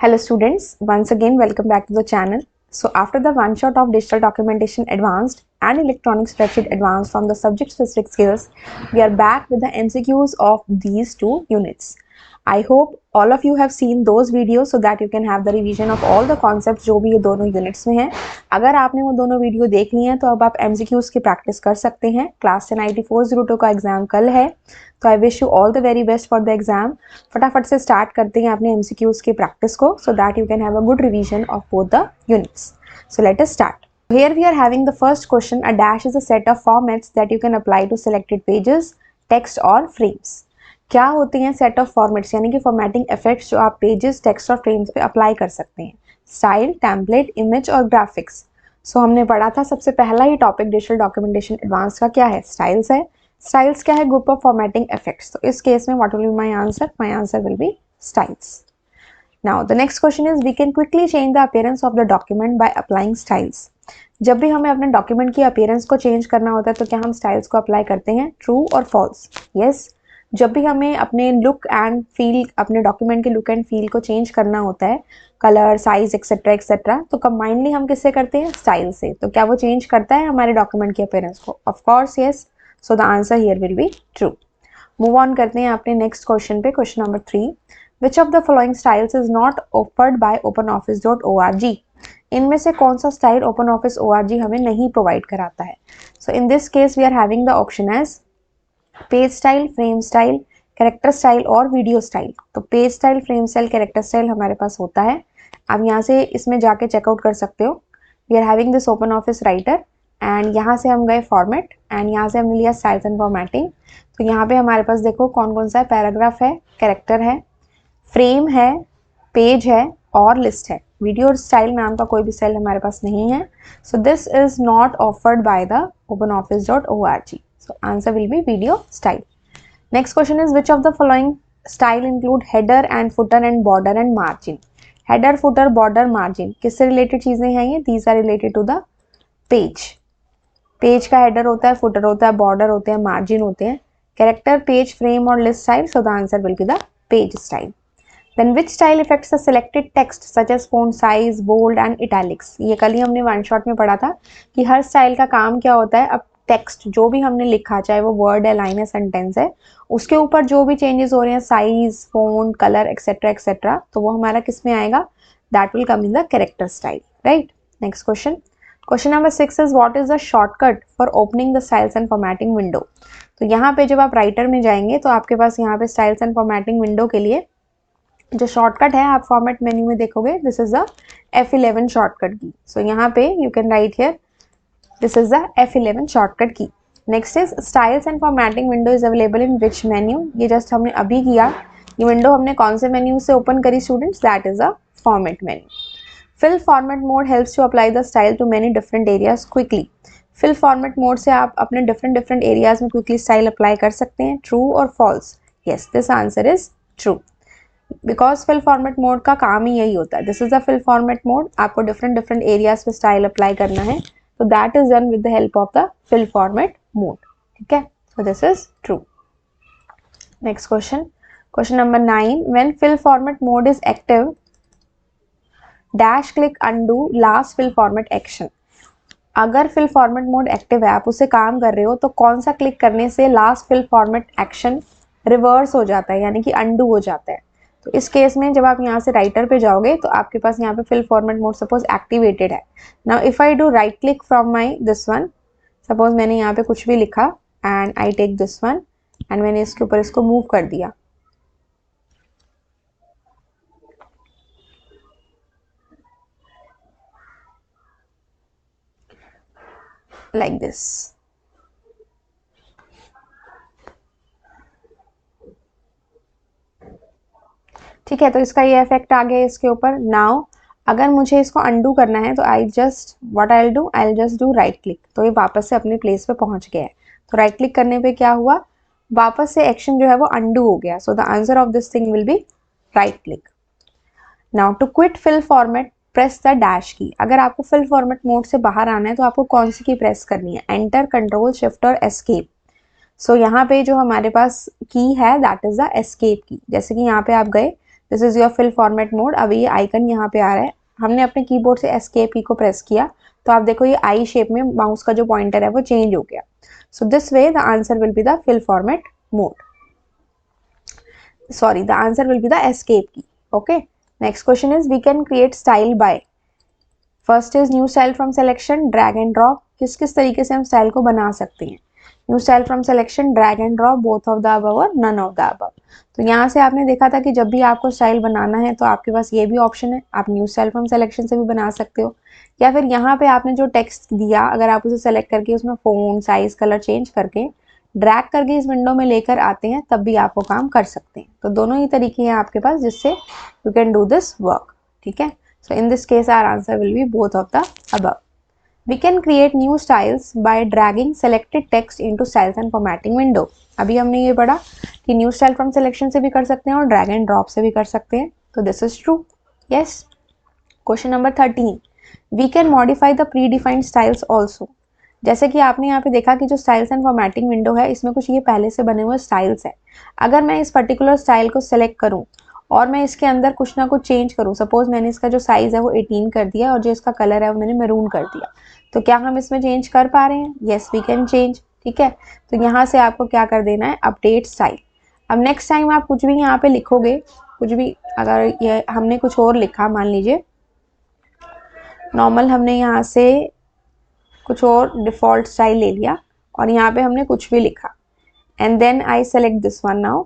Hello students, once again welcome back to the channel. So after the one shot of digital documentation advanced and electronic spreadsheet advanced from the subject specific skills, we are back with the MCQs of these two units. I hope all of you have seen those videos so that you can have the revision of all the concepts जो भी ये दोनों units में हैं. अगर आपने वो दोनों वीडियो देख लिए हैं तो अब आप MCQs की प्रैक्टिस कर सकते हैं. क्लास 10 IT 402 का एग्जाम कल है, तो I wish you all the very best for the exam. फटाफट से स्टार्ट करते हैं अपने MCQs की प्रैक्टिस को so that you can have a good revision of both the units. So let us start. Here we are having the first question. A dash is a set of formats that you can apply to selected pages, text or frames. क्या होते हैं set of formats, यानी कि formatting effects जो आप pages, text और frames पे apply कर सकते हैं. स्टाइल, टेम्पलेट, इमेज और ग्राफिक्स. सो हमने पढ़ा था सबसे पहला ही टॉपिक डिजिटल डॉक्यूमेंटेशन एडवांस का क्या है, स्टाइल्स है. स्टाइल्स क्या है, ग्रुप ऑफ फॉर्मेटिंग इफेक्ट्स. तो इस केस में what will be my answer will be styles. Now the next question is we can quickly change the appearance of the document by applying styles. जब भी हमें अपने document की appearance को change करना होता है तो क्या हम स्टाइल्स को अप्लाई करते हैं, ट्रू और फॉल्स? यस. जब भी हमें अपने लुक एंड फील, अपने डॉक्यूमेंट के लुक एंड फील को चेंज करना होता है, कलर, साइज एक्सेट्रा एक्सेट्रा, तो कंबाइनली हम किससे करते हैं, स्टाइल से. तो क्या वो चेंज करता है हमारे डॉक्यूमेंट की अपीयरेंस को? Of course yes. So the answer here will be true. Move on करते हैं अपने नेक्स्ट क्वेश्चन पे. Question number 3. Which of the following styles is not offered by openoffice.org. इनमें से कौन सा स्टाइल openoffice.org हमें नहीं प्रोवाइड कराता है? So in this case we are having the option as page style, frame style, character style और video style. तो page style, frame style, character style हमारे पास होता है. आप यहाँ से इसमें जाके चेकआउट कर सकते हो. We are having this Open office Writer and यहाँ से हम गए फॉर्मेट एंड यहाँ से हमने लिया स्टाइल्स एंड फॉर्मेटिंग. तो यहाँ पे हमारे पास देखो कौन कौन सा है, पैराग्राफ है, कैरेक्टर है, फ्रेम है, पेज है और लिस्ट है. वीडियो स्टाइल नाम का कोई भी स्टाइल हमारे पास नहीं है. So this is not offered by the openoffice.org. So answer will be video style. Next question is which of the following style include header and footer and border and margin. Header, footer, border, margin किससे related चीजें हैं ये? These are related to the page. Page का header होता है, footer होता है, border होते हैं, मार्जिन होते हैं. कैरेक्टर, पेज, फ्रेम और list style. So the answer will be the page style. Then which style affects the selected text such as font size, bold and italics. ये कल ही हमने वन शॉट में पढ़ा था कि हर स्टाइल का काम क्या होता है. अब टेक्स्ट जो भी हमने लिखा, चाहे वो वर्ड है, लाइन है, सेंटेंस है, उसके ऊपर जो भी चेंजेस हो रहे हैं, size, phone, colour etcetera etcetera, तो वो हमारा किस में आएगा? That will come in the character style, right. Next question. Question number 6 is what is the shortcut for opening the styles and formatting window. तो यहाँ पे जब आप राइटर में जाएंगे तो आपके पास यहाँ पे स्टाइल्स एंड फॉर्मेटिंग विंडो के लिए जो शॉर्टकट है, आप फॉर्मेट मेन्यू में देखोगे, this is the F11 shortcut की. सो यहाँ पे you can write here this is the F11 shortcut key. Next is styles and formatting window is available in which menu. ये just हमने अभी किया. ये विंडो हमने कौन से मेन्यू से ओपन करी students? That is a format menu. Fill format mode helps to apply the style to many different areas quickly. Fill format mode से आप अपने डिफरेंट एरियाज में क्विकली स्टाइल अप्लाई कर सकते हैं. ट्रू और false? Yes, this answer is true. Because fill format mode का काम ही यही होता है. This is the fill format mode. आपको डिफरेंट एरियाज पे स्टाइल अप्लाई करना है. So that is done with the help of the fill format mode. Okay, so this is true. Next question. Question number 9. When fill format mode is active, dash click undo last fill format action. अगर fill format mode active है, आप उससे काम कर रहे हो, तो कौन सा क्लिक करने से last fill format action reverse हो जाता है, यानी कि undo हो जाता है? तो इस केस में जब आप यहाँ से राइटर पे जाओगे तो आपके पास यहाँ पे fill format mode suppose activated है. Now if I do right click from my this one, suppose मैंने यहाँ पे कुछ भी लिखा and I take this one and मैंने इसके ऊपर इसको मूव कर दिया, लाइक दिस. ठीक है, तो इसका ये इफेक्ट आ गया इसके ऊपर. नाउ अगर मुझे इसको अंडू करना है तो I just do right click. तो ये वापस से अपने प्लेस पे पहुंच गया है. तो राइट क्लिक करने पे क्या हुआ, वापस से एक्शन जो है वो अंडू हो गया. So the answer of this thing will be right click. Now to quit fill format press the dash key. अगर आपको फिल फॉर्मेट मोड से बाहर आना है तो आपको कौन सी की प्रेस करनी है? एंटर, कंट्रोल, शिफ्ट और एस्केप. सो यहाँ पे जो हमारे पास की है दैट इज द एस्केप की. जैसे कि यहाँ पे आप गए this is your fill format mode. अभी ये आइकन यहाँ पे आ रहा है, हमने अपने कीबोर्ड से एस्केप की को प्रेस किया तो आप देखो ये आई शेप में माउस का जो पॉइंटर है वो चेंज हो गया। So this way the answer will be the fill format mode, sorry, the answer will be the escape key. Okay, next question is we can create style by, first is new style from selection, drag and drop, किस किस तरीके से हम style को बना सकते हैं। New style from selection, drag and drop, both of the above और नन ऑफ द अबव। तो यहाँ से आपने देखा था कि जब भी आपको स्टाइल बनाना है तो आपके पास ये भी ऑप्शन है, आप न्यू स्टाइल फ्रॉम सिलेक्शन से भी बना सकते हो, या फिर यहाँ पे आपने जो टेक्स्ट दिया अगर आप उसे सेलेक्ट करके उसमें फोन साइज कलर चेंज करके ड्रैग करके इस विंडो में लेकर आते हैं तब भी आप वो काम कर सकते हैं। तो दोनों ही तरीके हैं आपके पास जिससे you can do this work. ठीक है, so in this case our answer will be both of the above. We can create new styles by dragging selected text into styles and formatting window। अभी हमने ये पढ़ा कि new style from selection से भी कर सकते हैं और ड्रैग एंड ड्रॉप से भी कर सकते हैं, तो this is true. Yes. Question number 13, we can modify the predefined styles also. जैसे कि आपने यहाँ पे देखा कि जो स्टाइल्स एंड फॉर्मेटिंग विंडो है इसमें कुछ ये पहले से बने हुए स्टाइल्स है। अगर मैं इस पर्टिकुलर स्टाइल को सेलेक्ट करूँ और मैं इसके अंदर कुछ ना कुछ चेंज करूँ, सपोज मैंने इसका जो साइज है वो 18 कर दिया और जो इसका कलर है वो मैंने मैरून कर दिया, तो क्या हम इसमें चेंज कर पा रहे हैं? Yes we can change. ठीक है, तो यहाँ से आपको क्या कर देना है, अपडेट स्टाइल। अब नेक्स्ट टाइम आप कुछ भी यहाँ पे लिखोगे, कुछ भी अगर ये हमने कुछ और लिखा, मान लीजिए नॉर्मल हमने यहाँ से कुछ और डिफॉल्ट स्टाइल ले लिया और यहाँ पे हमने कुछ भी लिखा and then I select this one now.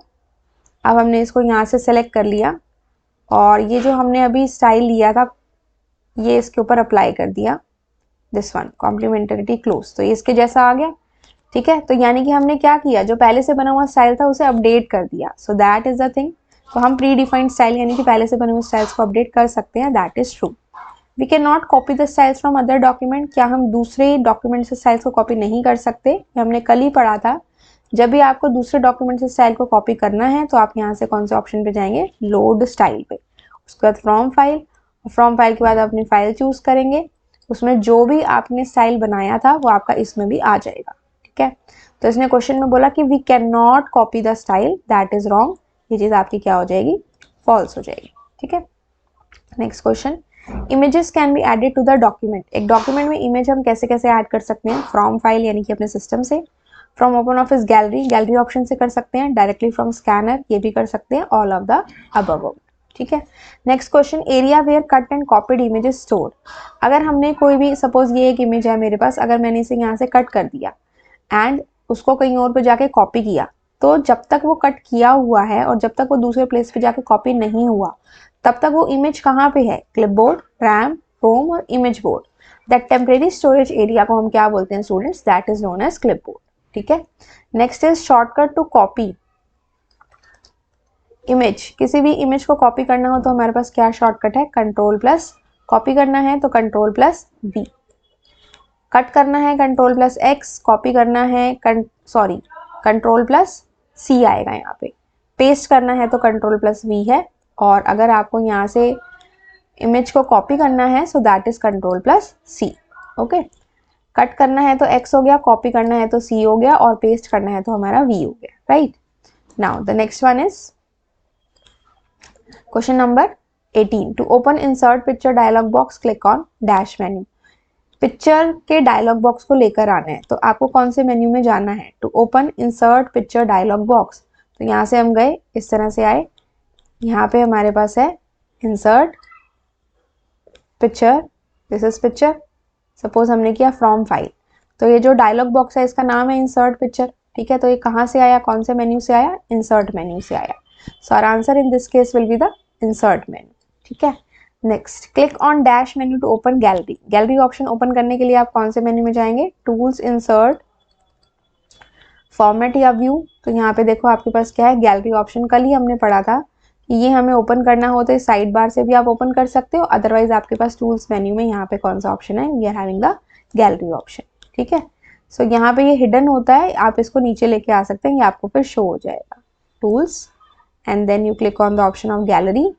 अब हमने इसको यहाँ से सेलेक्ट कर लिया और ये जो हमने अभी स्टाइल लिया था ये इसके ऊपर अप्लाई कर दिया, दिस वन कॉम्प्लीमेंटरिटी क्लोज, तो ये इसके जैसा आ गया। ठीक है, तो यानी कि हमने क्या किया, जो पहले से बना हुआ स्टाइल था उसे अपडेट कर दिया। So that is the thing. तो हम प्री डिफाइंड स्टाइल यानी कि पहले से बने हुए स्टाइल्स को अपडेट कर सकते हैं, that is true. We can not copy the styles from other document. क्या हम दूसरे डॉक्यूमेंट से स्टाइल्स को कॉपी नहीं कर सकते? ये हमने कल ही पढ़ा था। जब भी आपको दूसरे डॉक्यूमेंट से स्टाइल को कॉपी करना है तो आप यहाँ से कौन से ऑप्शन पे जाएंगे, लोड स्टाइल पे, उसके बाद फ्रॉम फाइल, फ्रॉम फाइल के बाद अपनी फाइल चूज करेंगे, उसमें जो भी आपने स्टाइल बनाया था वो आपका इसमें भी आ जाएगा। ठीक है, तो इसने क्वेश्चन में बोला कि we can not copy the style, that is wrong. ये चीज आपकी क्या हो जाएगी, फॉल्स हो जाएगी। ठीक है, next question, images can be added to the document. एक डॉक्यूमेंट में इमेज हम कैसे कैसे ऐड कर सकते हैं, फ्रॉम फाइल यानी कि अपने सिस्टम से, from open office gallery, gallery option से कर सकते हैं, डायरेक्टली फ्रॉम स्कैनर, ये भी कर सकते हैं, ऑल ऑफ द अबव। ठीक है, next question, area where cut and copied images store. अगर हमने कोई भी, सपोज ये एक इमेज है मेरे पास, अगर मैंने इसे यहाँ से कट कर दिया एंड उसको कहीं और पे जाके कॉपी किया, तो जब तक वो कट किया हुआ है और जब तक वो दूसरे प्लेस पे जाके कॉपी नहीं हुआ तब तक वो इमेज कहाँ पे है, क्लिपबोर्ड, रैम, रोम और image board. That temporary storage area को हम क्या बोलते हैं students, that is known as clipboard. ठीक है, next is shortcut to copy image. किसी भी इमेज को कॉपी करना हो तो हमारे पास क्या शॉर्टकट है, कंट्रोल प्लस, कॉपी करना है तो कंट्रोल प्लस वी, कट करना है कंट्रोल प्लस एक्स, कॉपी करना है कंट्रोल प्लस सी आएगा यहाँ पे, पेस्ट करना है तो कंट्रोल प्लस वी है, और अगर आपको यहाँ से इमेज को कॉपी करना है so that is control plus C. Okay, cut करना है तो एक्स हो गया, कॉपी करना है तो सी हो गया, और पेस्ट करना है तो हमारा वी हो गया। Right, now the next one is question number 18, to open insert picture dialog box click on dash menu. Picture के डायलॉग बॉक्स को लेकर आना है तो आपको कौन से मेन्यू में जाना है, to open insert picture dialog box. तो यहाँ से हम गए, इस तरह से आए, यहाँ पे हमारे पास है insert picture, this is picture, suppose हमने किया फ्रॉम फाइल, तो ये जो डायलॉग बॉक्स है इसका नाम है इंसर्ट पिक्चर। ठीक है, तो ये कहाँ से आया, कौन से मेन्यू से आया, इंसर्ट मेन्यू से आया। So our answer in this case will be the insert menu. ठीक है, next, click on dash menu to open gallery. Gallery option open करने के लिए आप कौन से मेन्यू में जाएंगे, टूल्स, इंसर्ट, फॉर्मेट या व्यू। तो यहाँ पे देखो आपके पास क्या है, गैलरी ऑप्शन। कल ही हमने पढ़ा था कि ये हमें ओपन करना हो तो साइड बार से भी आप ओपन कर सकते हो, अदरवाइज आपके पास टूल्स मेन्यू में यहाँ पे कौन सा ऑप्शन है, we are having the gallery option. ठीक है, सो यहाँ पे ये हिडन होता है, आप इसको नीचे लेके आ सकते हैं, ये आपको फिर शो हो जाएगा, tools and then you click on the option of gallery.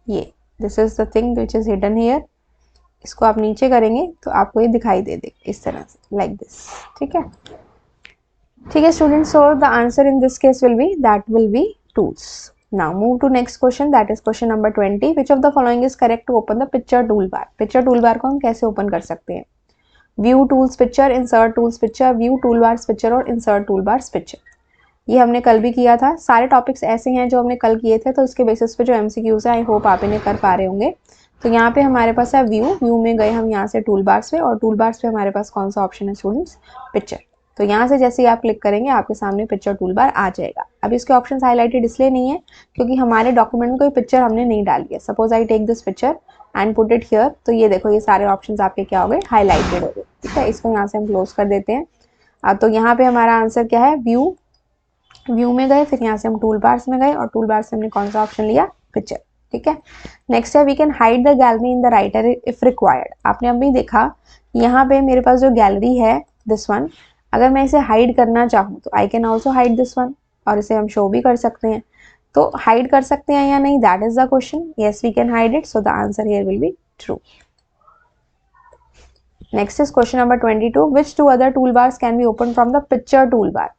ये this is the thing which is hidden here, इसको आप नीचे करेंगे तो आपको ये दिखाई दे देगा इस तरह से, लाइक दिस। ठीक है, ठीक है students, so the answer in this case will B, that will B tools. Now move to next question, that is question number 20. Which of the following is correct to open the picture toolbar? Picture toolbar को हम कैसे open कर सकते हैं? View tools picture, insert tools picture, view toolbars picture और insert toolbars picture. ये हमने कल भी किया था. सारे टॉपिक्स ऐसे हैं जो हमने कल किए थे, तो इसके बेसिस पे जो MCQs है आई होप आप इन्हें कर पा रहे होंगे. तो यहाँ पे हमारे पास है व्यू में गए हम यहाँ से टूल बार्स पे, और टूल बार्स पे हमारे पास कौन सा ऑप्शन है स्टूडेंट्स? पिक्चर. तो यहाँ से जैसे ही आप क्लिक करेंगे आपके सामने पिक्चर टूल बार आ जाएगा. अब इसके ऑप्शन हाईलाइटेड इसलिए नहीं है क्योंकि हमारे डॉक्यूमेंट में कोई पिक्चर हमने नहीं डाली है. Suppose I take this picture and put it here, तो ये देखो ये सारे ऑप्शन आपके क्या हो गए? हाईलाइटेड हो गए. ठीक है, इसको यहाँ से हम क्लोज कर देते हैं. अब तो यहाँ पे हमारा आंसर क्या है? व्यू में गए, फिर यहाँ से हम टूल बार्स में गए और टूल बार से हमने कौन सा ऑप्शन लिया? पिक्चर. ठीक है, नेक्स्ट है we can hide the gallery in the writer if required. आपने अभी देखा यहाँ पे मेरे पास जो गैलरी है दिस वन, अगर मैं इसे हाइड करना चाहूँ तो I can also hide this one, और इसे हम शो भी कर सकते हैं. तो हाइड कर सकते हैं या नहीं, that is the question. Yes we can hide it, so the answer here will be true. Next is question number 22. Which two other tool bars can be open from the picture tool bar?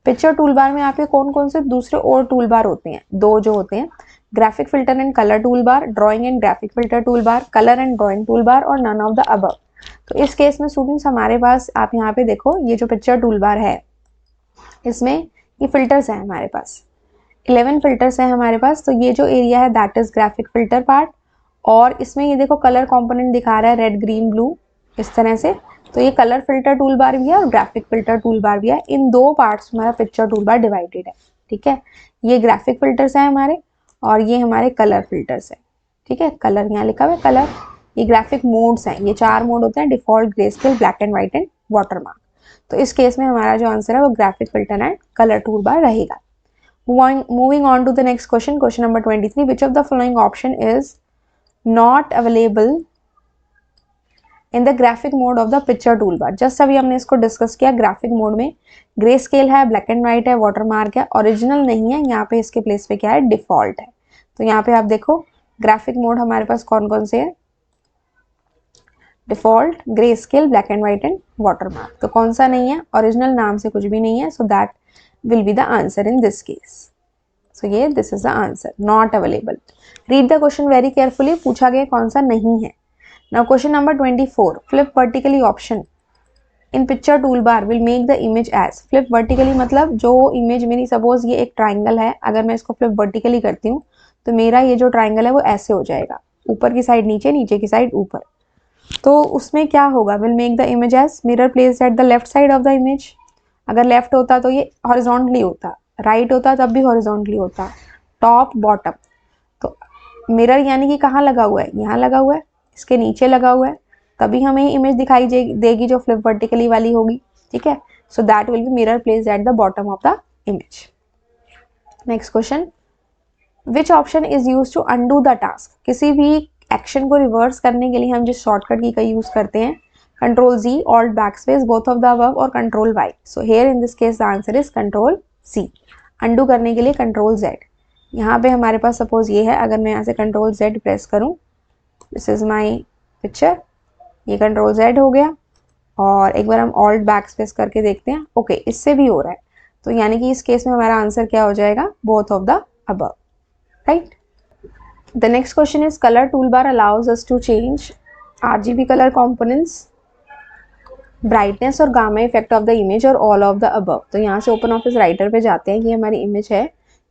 Picture tool bar में आपके कौन कौन से दूसरे और tool bar होते हैं? दो जो होते हैं, graphic filter and colour tool bar, drawing and graphic filter tool bar, colour and drawing tool बार, और नन ऑफ द अबव. तो इस केस में स्टूडेंट्स हमारे पास आप यहाँ पे देखो ये जो पिक्चर टूल बार है इसमें ये फिल्टर्स हैं हमारे पास, 11 फिल्टर्स हैं हमारे पास. तो ये जो एरिया है that is graphic filter part, और इसमें ये देखो कलर कंपोनेंट दिखा रहा है रेड ग्रीन ब्लू इस तरह से. तो ये कलर फिल्टर टूल बार भी है और ग्राफिक फिल्टर टूल बार भी है. इन दो पार्ट्स में हमारा पिक्चर टूल बार डिवाइडेड है. ठीक है, ये ग्राफिक फिल्टर्स हैं हमारे और ये हमारे कलर फिल्टर्स है. ठीक है, कलर यहाँ लिखा हुआ है कलर. ये ग्राफिक मोड्स हैं, ये 4 मोड होते हैं, default, grayscale, black and white and watermark. तो इस केस में हमारा जो आंसर है वो graphic filter and colour tool bar रहेगा. Moving on to the next question, question number 23. Which of the following option is not available in the graphic mode of the picture tool bar? Just अभी हमने इसको discuss किया. Graphic mode में grey scale है, black and white है, watermark है, original नहीं है. यहाँ पे इसके प्लेस पे क्या है? डिफॉल्ट है. तो यहाँ पे आप देखो ग्राफिक मोड हमारे पास कौन कौन से है? Default, grey scale, black and white and watermark. तो कौन सा नहीं है? ओरिजिनल नाम से कुछ भी नहीं है. So that will be the answer in this case. So ये this is the answer, not available. Read the question very carefully. पूछा गया कौन सा नहीं है. Now question number 24. Flip vertically option in picture toolbar will make the image as. Flip vertically मतलब जो image मेरी suppose ये एक triangle है, अगर मैं इसको flip vertically करती हूँ तो मेरा ये जो triangle है वो ऐसे हो जाएगा, ऊपर की साइड नीचे, नीचे की साइड ऊपर. तो उसमें क्या होगा? will make the image as mirror placed at the left side of the image. अगर left होता तो ये horizontally होता, right होता तब भी horizontally होता, top bottom. तो मिरर यानी कि कहाँ लगा हुआ है? यहाँ लगा हुआ है, इसके नीचे लगा हुआ है, तभी हमें इमेज दिखाई देगी जो फ्लिप वर्टिकली वाली होगी. ठीक है, so that will be mirror placed at the bottom of the image. Next question, which option is use to undo the task? किसी भी एक्शन को रिवर्स करने के लिए हम जिस शॉर्टकट की का यूज करते हैं, control Z, alt backspace, both of the above, और control Y. So here in this case the answer is control C. Undo करने के लिए कंट्रोल Z. यहाँ पे हमारे पास सपोज ये है, अगर मैं यहाँ से कंट्रोल Z प्रेस करूँ, दिस इज माई पिक्चर, ये कंट्रोल Z हो गया, और एक बार हम ऑल्ट बैक स्पेस करके देखते हैं. ओके, इससे भी हो रहा है. तो यानी कि इस केस में हमारा आंसर क्या हो जाएगा? Both of the above. Right. The next question is colour tool bar allows us to change RGB colour components, brightness और gamma effect of the image और ऑल ऑफ द अबव. तो यहाँ से ओपन ऑफिस राइटर पे जाते हैं. ये हमारी इमेज है,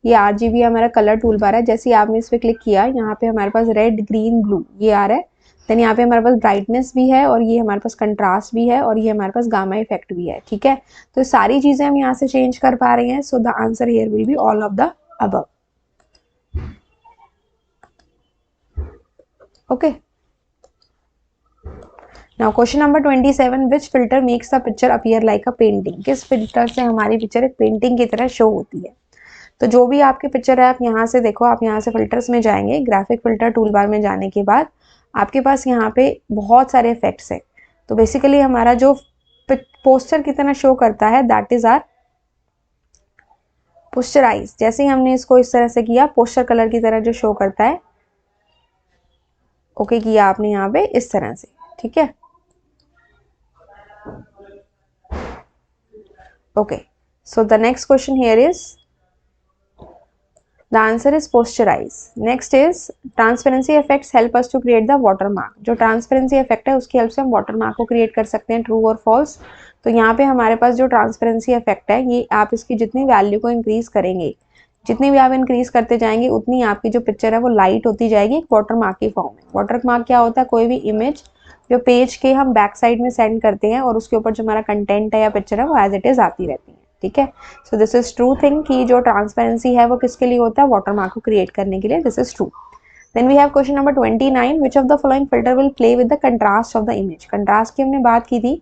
ये RGB हमारा कलर टूल बार है. जैसे ही आपने इस पर क्लिक किया, यहाँ पे हमारे पास रेड, ग्रीन, ब्लू ये आ रहा है. देन यहाँ पे हमारे पास ब्राइटनेस भी है, और ये हमारे पास कंट्रास्ट भी है, और ये हमारे पास गामा इफेक्ट भी है. ठीक है, तो सारी चीजें हम यहाँ से चेंज कर पा रहे हैं. So the answer here will be all of the above. Okay, now question number 27. Which filter makes the picture appear like a painting? किस फिल्टर से हमारी पिक्चर एक पेंटिंग की तरह शो होती है? तो जो भी आपके पिक्चर है, आप यहाँ से देखो, आप यहाँ से फिल्टर्स में जाएंगे, ग्राफिक फिल्टर टूल बार में जाने के बाद आपके पास यहाँ पे बहुत सारे इफेक्ट्स हैं. तो बेसिकली हमारा जो पोस्टर की तरह शो करता है दैट इज आर पोस्चराइज. जैसे ही हमने इसको इस तरह से किया, पोस्टर कलर की तरह जो शो करता है, ओके किया आपने यहाँ पे इस तरह से. ठीक है, okay. So the next question here is the answer is posterize. Next is transparency effects help us to create the watermark. जो ट्रांसपेरेंसी इफेक्ट है उसकी हेल्प से हम वाटरमार्क को क्रिएट कर सकते हैं, ट्रू और फॉल्स। तो यहाँ पे हमारे पास जो ट्रांसपेरेंसी इफेक्ट है, ये आप इसकी जितनी वैल्यू को इंक्रीज करेंगे, जितनी भी आप इंक्रीज करते जाएंगे, उतनी आपकी जो पिक्चर है वो लाइट होती जाएगी एक वाटरमार्क की फॉर्म में। वाटरमार्क क्या होता है? कोई भी इमेज जो पेज के हम बैक साइड में सेंड करते हैं और उसके ऊपर जो हमारा कंटेंट है या पिक्चर है वो एज इट इज आती रहती है, ठीक है। So this is true thing कि जो ट्रांसपेरेंसी है वो किसके लिए होता है? वाटरमार्क को क्रिएट करने के लिए। This is true. Then we have question number 29. Which of the following filter will play with the contrast of the image? Contrast की हमने बात की थी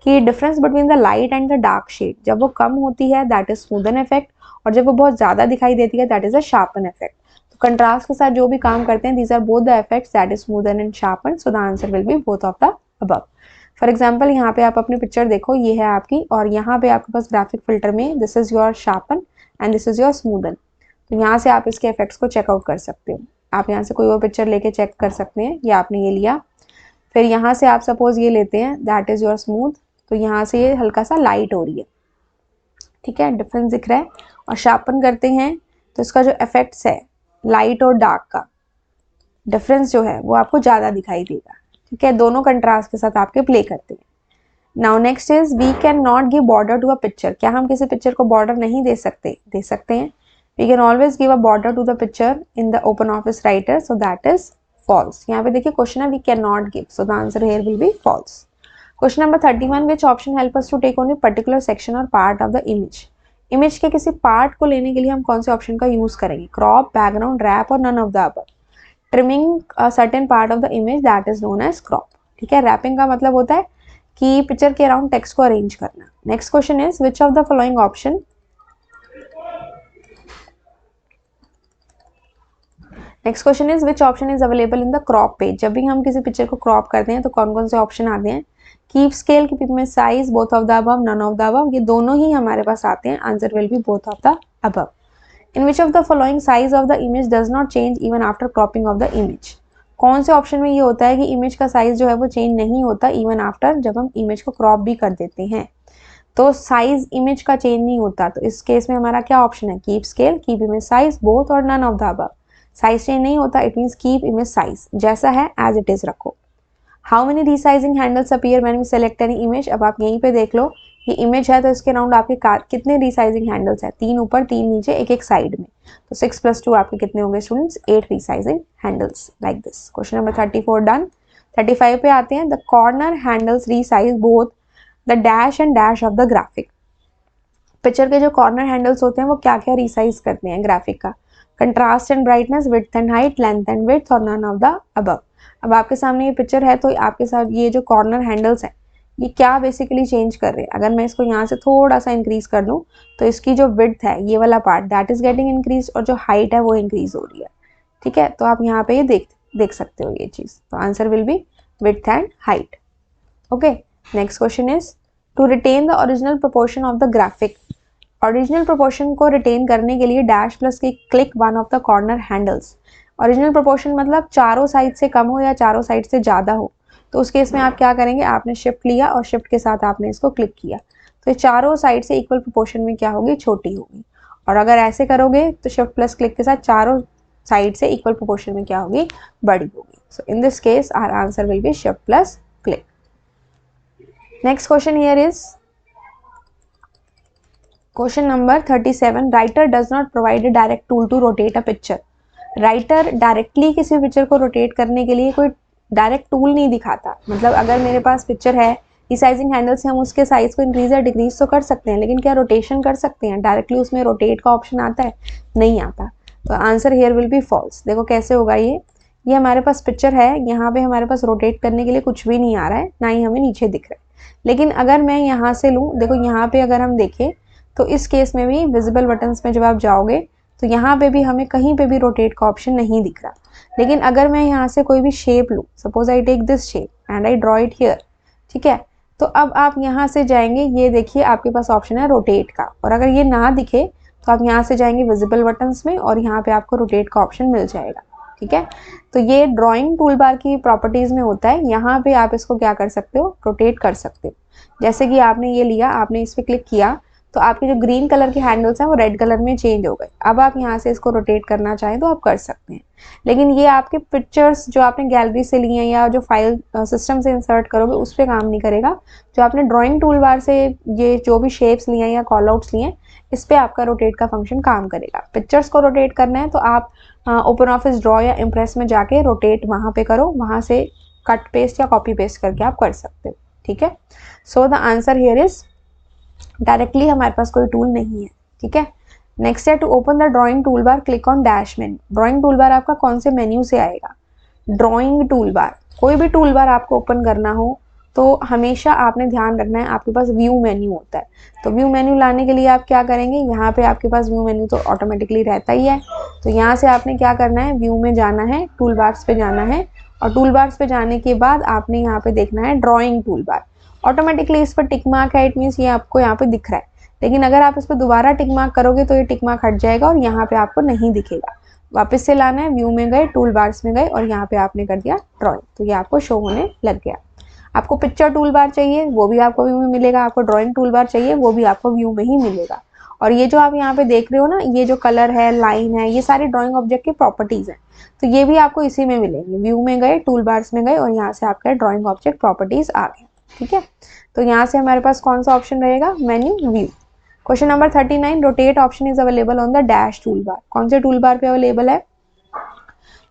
कि difference between the light and the dark shade, जब वो कम होती है that is smoothen effect, और जब वो बहुत ज़्यादा दिखाई देती है that is a sharpen effect. तो contrast के साथ जो भी काम करते हैं these are both the effects, that is smoothen and sharpen. So the answer will be both of the above. For example यहाँ पे आप अपनी पिक्चर देखो, ये है आपकी, और यहाँ पे आपके पास ग्राफिक फिल्टर में this is your sharpen and this is your smoothen. तो यहाँ से आप इसके इफेक्ट्स को चेकआउट कर सकते हो। आप यहाँ से कोई और पिक्चर लेके चेक कर सकते हैं। ये आपने ये लिया, फिर यहाँ से आप सपोज ये लेते हैं, दैट इज योर स्मूथ, तो यहाँ से ये हल्का सा लाइट हो रही है, ठीक है, डिफरेंस दिख रहा है। और शार्पन करते हैं तो इसका जो इफेक्ट्स है लाइट और डार्क का डिफरेंस जो है वो आपको ज़्यादा दिखाई देगा, ठीक है। दोनों कंट्रास्ट के साथ आपके प्ले करते हैं। Now next is we can not give border to a picture. क्या हम किसी पिक्चर को बॉर्डर नहीं दे सकते? दे सकते हैं। We can always give a border to the picture in the open office writer, so that is false. यहाँ पे देखिए क्वेश्चन है we can not give, so the answer here will be false. Question number 31, which option help us to take only particular section और part of the image. Image के किसी part को लेने के लिए हम कौन से ऑप्शन का यूज करेंगे? क्रॉप, बैकग्राउंड, रैप और none of the above. Trimming a certain part of the image that is known as crop, ठीक है। रैपिंग का मतलब होता है कि पिक्चर के अराउंड टेक्स्ट को अरेंज करना। Next question is which of the following option next question is which option is available in the crop page. जब भी हम किसी पिक्चर को क्रॉप करते हैं तो कौन कौन से ऑप्शन आते हैं? Keep scale, keep image size, both of the above, none of the above. ये दोनों ही हमारे पास आते हैं। Answer will be both of the above. In which of the following size of the image does not change even after cropping of the image. कौन से option में ये होता है कि इमेज का साइज जो है वो चेंज नहीं होता इवन आफ्टर, जब हम इमेज को क्रॉप भी कर देते हैं? तो साइज इमेज का चेंज नहीं होता, तो इस केस में हमारा क्या ऑप्शन है? Keep scale, keep image size, both और none of the above. Size change नहीं होता, it means keep image size जैसा है एज इट इज रखो। How many resizing handles appear when we select any image. अब आप यहीं पे देख लो, ये इमेज है तो इसके अराउंड आपके कितने रीसाइजिंग हैंडल्स हैं? 3 ऊपर 3 नीचे, एक एक साइड में। तो 6 + 2 आपके कितने होंगे students? 8 resizing handles like this. Question number 34 done. 35 पे आते हैं। The corner handles resize both the dash and dash of the graphic. Picture के जो कॉर्नर हैंडल्स होते हैं वो क्या क्या रीसाइज करते हैं ग्राफिक का? Contrast and brightness, width and height, length and width और नन ऑफ द अबव। अब आपके सामने ये पिक्चर है तो आपके साथ ये जो कॉर्नर हैंडल्स हैं ये क्या बेसिकली चेंज कर रहे हैं? अगर मैं इसको यहाँ से थोड़ा सा इंक्रीज कर दूँ तो इसकी जो विड्थ है ये वाला part that is getting increase, और जो हाइट है वो इंक्रीज हो रही है, ठीक है। तो आप यहाँ पे ये देख सकते हो ये चीज़। तो answer will be width and height. Okay, next question is to retain the original proportion of the graphic. Original proportion को रिटेन करने के लिए dash plus key click one of the corner handles. Original proportion मतलब चारों side से कम हो या चारों साइड से ज़्यादा हो, तो उस केस में आप क्या करेंगे? आपने शिफ्ट लिया और शिफ्ट के साथ आपने इसको क्लिक किया, तो ये चारों साइड से इक्वल प्रोपोर्शन में क्या होगी? छोटी होगी। और अगर ऐसे करोगे तो शिफ्ट प्लस क्लिक के साथ चारों साइड से इक्वल प्रोपोर्शन में क्या होगी? बड़ी होगी। So in this case our answer will be shift plus click. Next question here is question number 37। Writer does not provide a direct tool to rotate a picture. Writer directly किसी picture को rotate करने के लिए कोई direct tool नहीं दिखाता। मतलब अगर मेरे पास पिक्चर है, रिसाइजिंग हैंडल से हम उसके साइज को इंक्रीज या डिक्रीज तो कर सकते हैं, लेकिन क्या रोटेशन कर सकते हैं? डायरेक्टली उसमें रोटेट का ऑप्शन आता है? नहीं आता। तो answer here will be false. देखो कैसे होगा ये हमारे पास पिक्चर है, यहाँ पे हमारे पास रोटेट करने के लिए कुछ भी नहीं आ रहा है, ना ही हमें नीचे दिख रहा है। लेकिन अगर मैं यहाँ से लूँ, देखो यहाँ पे अगर हम देखें तो इस केस में भी विजिबल बटन्स में जब आप जाओगे तो यहाँ पे भी हमें कहीं पे भी रोटेट का ऑप्शन नहीं दिख रहा। लेकिन अगर मैं यहाँ से कोई भी शेप लूँ, suppose I take this shape and I draw it here, ठीक है, तो अब आप यहाँ से जाएंगे, ये देखिए आपके पास ऑप्शन है रोटेट का, और अगर ये ना दिखे तो आप यहाँ से जाएंगे विजिबल बटन्स में और यहाँ पे आपको रोटेट का ऑप्शन मिल जाएगा, ठीक है। तो ये ड्राइंग टूल बार की प्रॉपर्टीज में होता है, यहाँ पे आप इसको क्या कर सकते हो? रोटेट कर सकते हो। जैसे कि आपने ये लिया, आपने इस पर क्लिक किया तो आपके जो ग्रीन कलर के हैंडल्स हैं वो रेड कलर में चेंज हो गए। अब आप यहाँ से इसको रोटेट करना चाहें तो आप कर सकते हैं, लेकिन ये आपके पिक्चर्स जो आपने गैलरी से लिए हैं या जो फाइल सिस्टम से इंसर्ट करोगे उस पर काम नहीं करेगा। जो आपने ड्राइंग टूल बार से ये जो भी शेप्स लिए हैं या कॉल आउट्स लिए हैं, इस पर आपका रोटेट का फंक्शन काम करेगा। पिक्चर्स को रोटेट करना है तो आप ओपन ऑफिस ड्रॉ या इम्प्रेस में जाके रोटेट वहाँ पे करो, वहाँ से कट पेस्ट या कॉपी पेस्ट करके आप कर सकते हो। ठीक है, so the answer here is directly हमारे पास कोई टूल नहीं है। ठीक है, नेक्स्ट है to open the drawing tool bar click on dash menu. Drawing tool bar आपका कौन से मेन्यू से आएगा? Drawing tool bar. कोई भी टूल बार आपको ओपन करना हो तो हमेशा आपने ध्यान रखना है आपके पास व्यू मेन्यू होता है। तो व्यू मेन्यू लाने के लिए आप क्या करेंगे, यहाँ पे आपके पास व्यू मेन्यू तो ऑटोमेटिकली रहता ही है। तो यहाँ से आपने क्या करना है, व्यू में जाना है, टूल बार्स पे जाना है, और टूल बार्स पे जाने के बाद आपने यहाँ पे देखना है ड्राइंग टूल बार। ऑटोमेटिकली इस पर टिक मार्क है, इट मीन्स ये आपको यहाँ पे दिख रहा है। लेकिन अगर आप इस पर दोबारा टिक मार्क करोगे तो ये टिक मार्क हट जाएगा और यहाँ पे आपको नहीं दिखेगा। वापस से लाना है, व्यू में गए, टूल बार्स में गए और यहाँ पे आपने कर दिया ड्राइंग, तो ये आपको शो होने लग गया। आपको पिक्चर टूल बार चाहिए वो भी आपको व्यू में मिलेगा, आपको ड्राइंग टूल बार चाहिए वो भी आपको व्यू में ही मिलेगा। और ये जो आप यहाँ पे देख रहे हो ना, ये जो कलर है, लाइन है, ये सारी ड्राइंग ऑब्जेक्ट की प्रॉपर्टीज हैं, तो ये भी आपको इसी में मिलेंगे। व्यू में गए, टूल बार्स में गए और यहाँ से आपका ड्राइंग ऑब्जेक्ट प्रॉपर्टीज आ गए। ठीक है, तो यहाँ से हमारे पास कौन सा ऑप्शन रहेगा, menu, view. Question number 39, rotate option is available on the dash tool bar. कौन से टूल बार पे अवेलेबल है?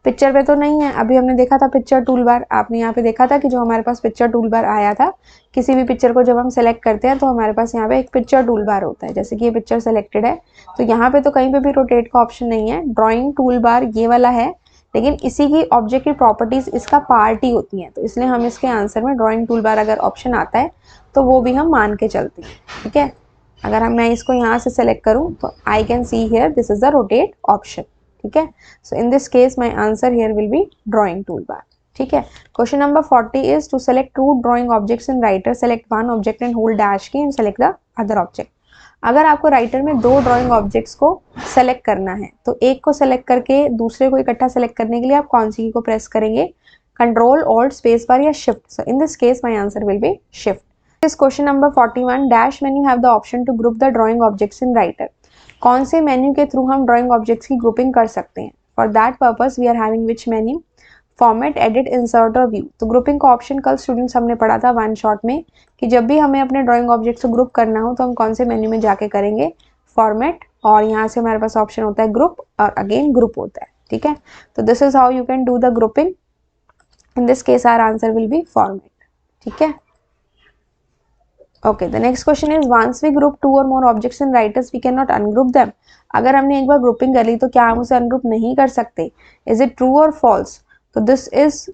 पिक्चर पे तो नहीं है। अभी हमने देखा था पिक्चर टूल बार, आपने यहाँ पे देखा था कि जो हमारे पास पिक्चर टूल बार आया था, किसी भी पिक्चर को जब हम सेलेक्ट करते हैं तो हमारे पास यहाँ पे एक पिक्चर टूल बार होता है। जैसे कि ये पिक्चर सेलेक्टेड है तो यहाँ पे तो कहीं पे भी रोटेट का ऑप्शन नहीं है। ड्राइंग टूल बार ये वाला है, लेकिन इसी की ऑब्जेक्ट की प्रॉपर्टीज इसका पार्ट ही होती हैं, तो इसलिए हम इसके आंसर में ड्राइंग टूल बार अगर ऑप्शन आता है तो वो भी हम मान के चलते हैं। ठीक है, अगर मैं इसको यहाँ से सेलेक्ट करूँ तो I can see here this is the rotate option. ठीक है, so in this case my answer here will be drawing tool bar. ठीक है, question number 40 is to select two drawing objects in writer, select one object and hold dash key and select the other object. अगर आपको writer में दो drawing objects को select करना है तो एक को सेलेक्ट करके दूसरे को इकट्ठा सेलेक्ट करने के लिए आप कौन सी की को प्रेस करेंगे, कंट्रोल ऑल्ट स्पेस बार या shift? So in this case my answer will be shift. This question number 41, dash menu have the option to group the drawing objects in writer. कौन से मेन्यू के through हम drawing objects की grouping कर सकते हैं? For that purpose we are having which menu, format, edit, insert और view. तो ग्रुपिंग का ऑप्शन कल स्टूडेंट्स हमने पढ़ा था वन शॉट में कि जब भी हमें अपने ड्राइंग ऑब्जेक्ट्स को ग्रुप करना हो तो हम कौन से मेन्यू में जाके करेंगे, फॉर्मेट, और यहाँ से हमारे पास ऑप्शन होता है ग्रुप, और अगेन ग्रुप होता है। ठीक है, तो this is how you can do the grouping. In this case our answer will be format. ठीक है, okay, the next question is once we group two or more objects in writers we cannot ungroup them. अगर हमने एक बार grouping कर ली तो क्या हम उसे अनग्रुप नहीं कर सकते? इज इट ट्रू और फॉल्स? तो this is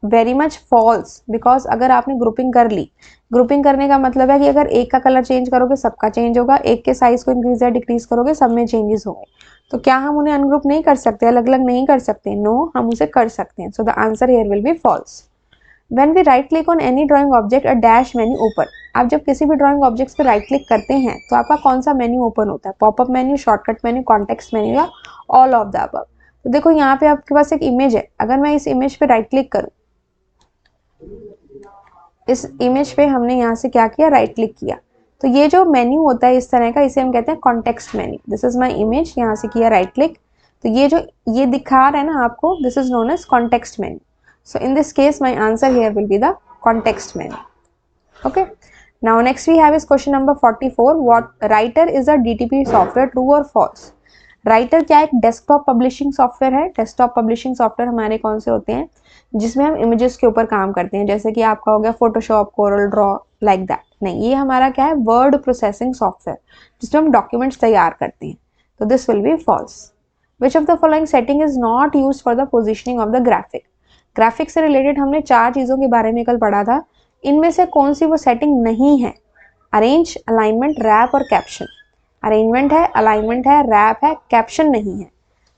very much false, because अगर आपने ग्रुपिंग कर ली, ग्रुपिंग करने का मतलब है कि अगर एक का कलर चेंज करोगे सबका चेंज होगा, एक के साइज को इंक्रीज या डिक्रीज करोगे सब में चेंजेस होंगे। तो क्या हम उन्हें अनग्रुप नहीं कर सकते, अलग अलग नहीं कर सकते? नो, हम उसे कर सकते हैं। So the answer here will be false. When we right click on any drawing object, a dash menu open. आप जब किसी भी ड्राइंग ऑब्जेक्ट्स पे राइट क्लिक करते हैं तो आपका कौन सा मेन्यू ओपन होता है? Popup menu, shortcut menu, context menu या ऑल ऑफ द अबव? तो देखो यहाँ पे आपके पास एक इमेज है, अगर मैं इस इमेज पे राइट क्लिक करूँ, इस इमेज पे हमने यहाँ से क्या किया, राइट क्लिक किया, तो ये जो मेन्यू होता है इस तरह का, इसे हम कहते हैं context menu. This is my image, यहाँ से किया राइट क्लिक, तो ये जो ये दिखा रहा है ना आपको, this is known as context menu. So in this case, my answer here will be the context menu. Okay. Now next we have is question number 44. What writer is a DTP software? True or false? Writer क्या एक desktop publishing software है? Desktop publishing software हमारे कौन से होते हैं जिसमें हम इमेजेस के ऊपर काम करते हैं, जैसे कि आपका हो गया Photoshop, Corel Draw, like that? नहीं, ये हमारा क्या है, वर्ड प्रोसेसिंग सॉफ्टवेयर, जिसमें हम डॉक्यूमेंट्स तैयार करते हैं। तो this will be false. Which of the following setting is not use for the positioning of the graphic? Graphics से रिलेटेड हमने 4 चीज़ों के बारे में कल पढ़ा था, इनमें से कौन सी वो सेटिंग नहीं है? अरेंज, अलाइनमेंट, रैप और कैप्शन। अरेंजमेंट है, अलाइनमेंट है, रैप है, कैप्शन नहीं है।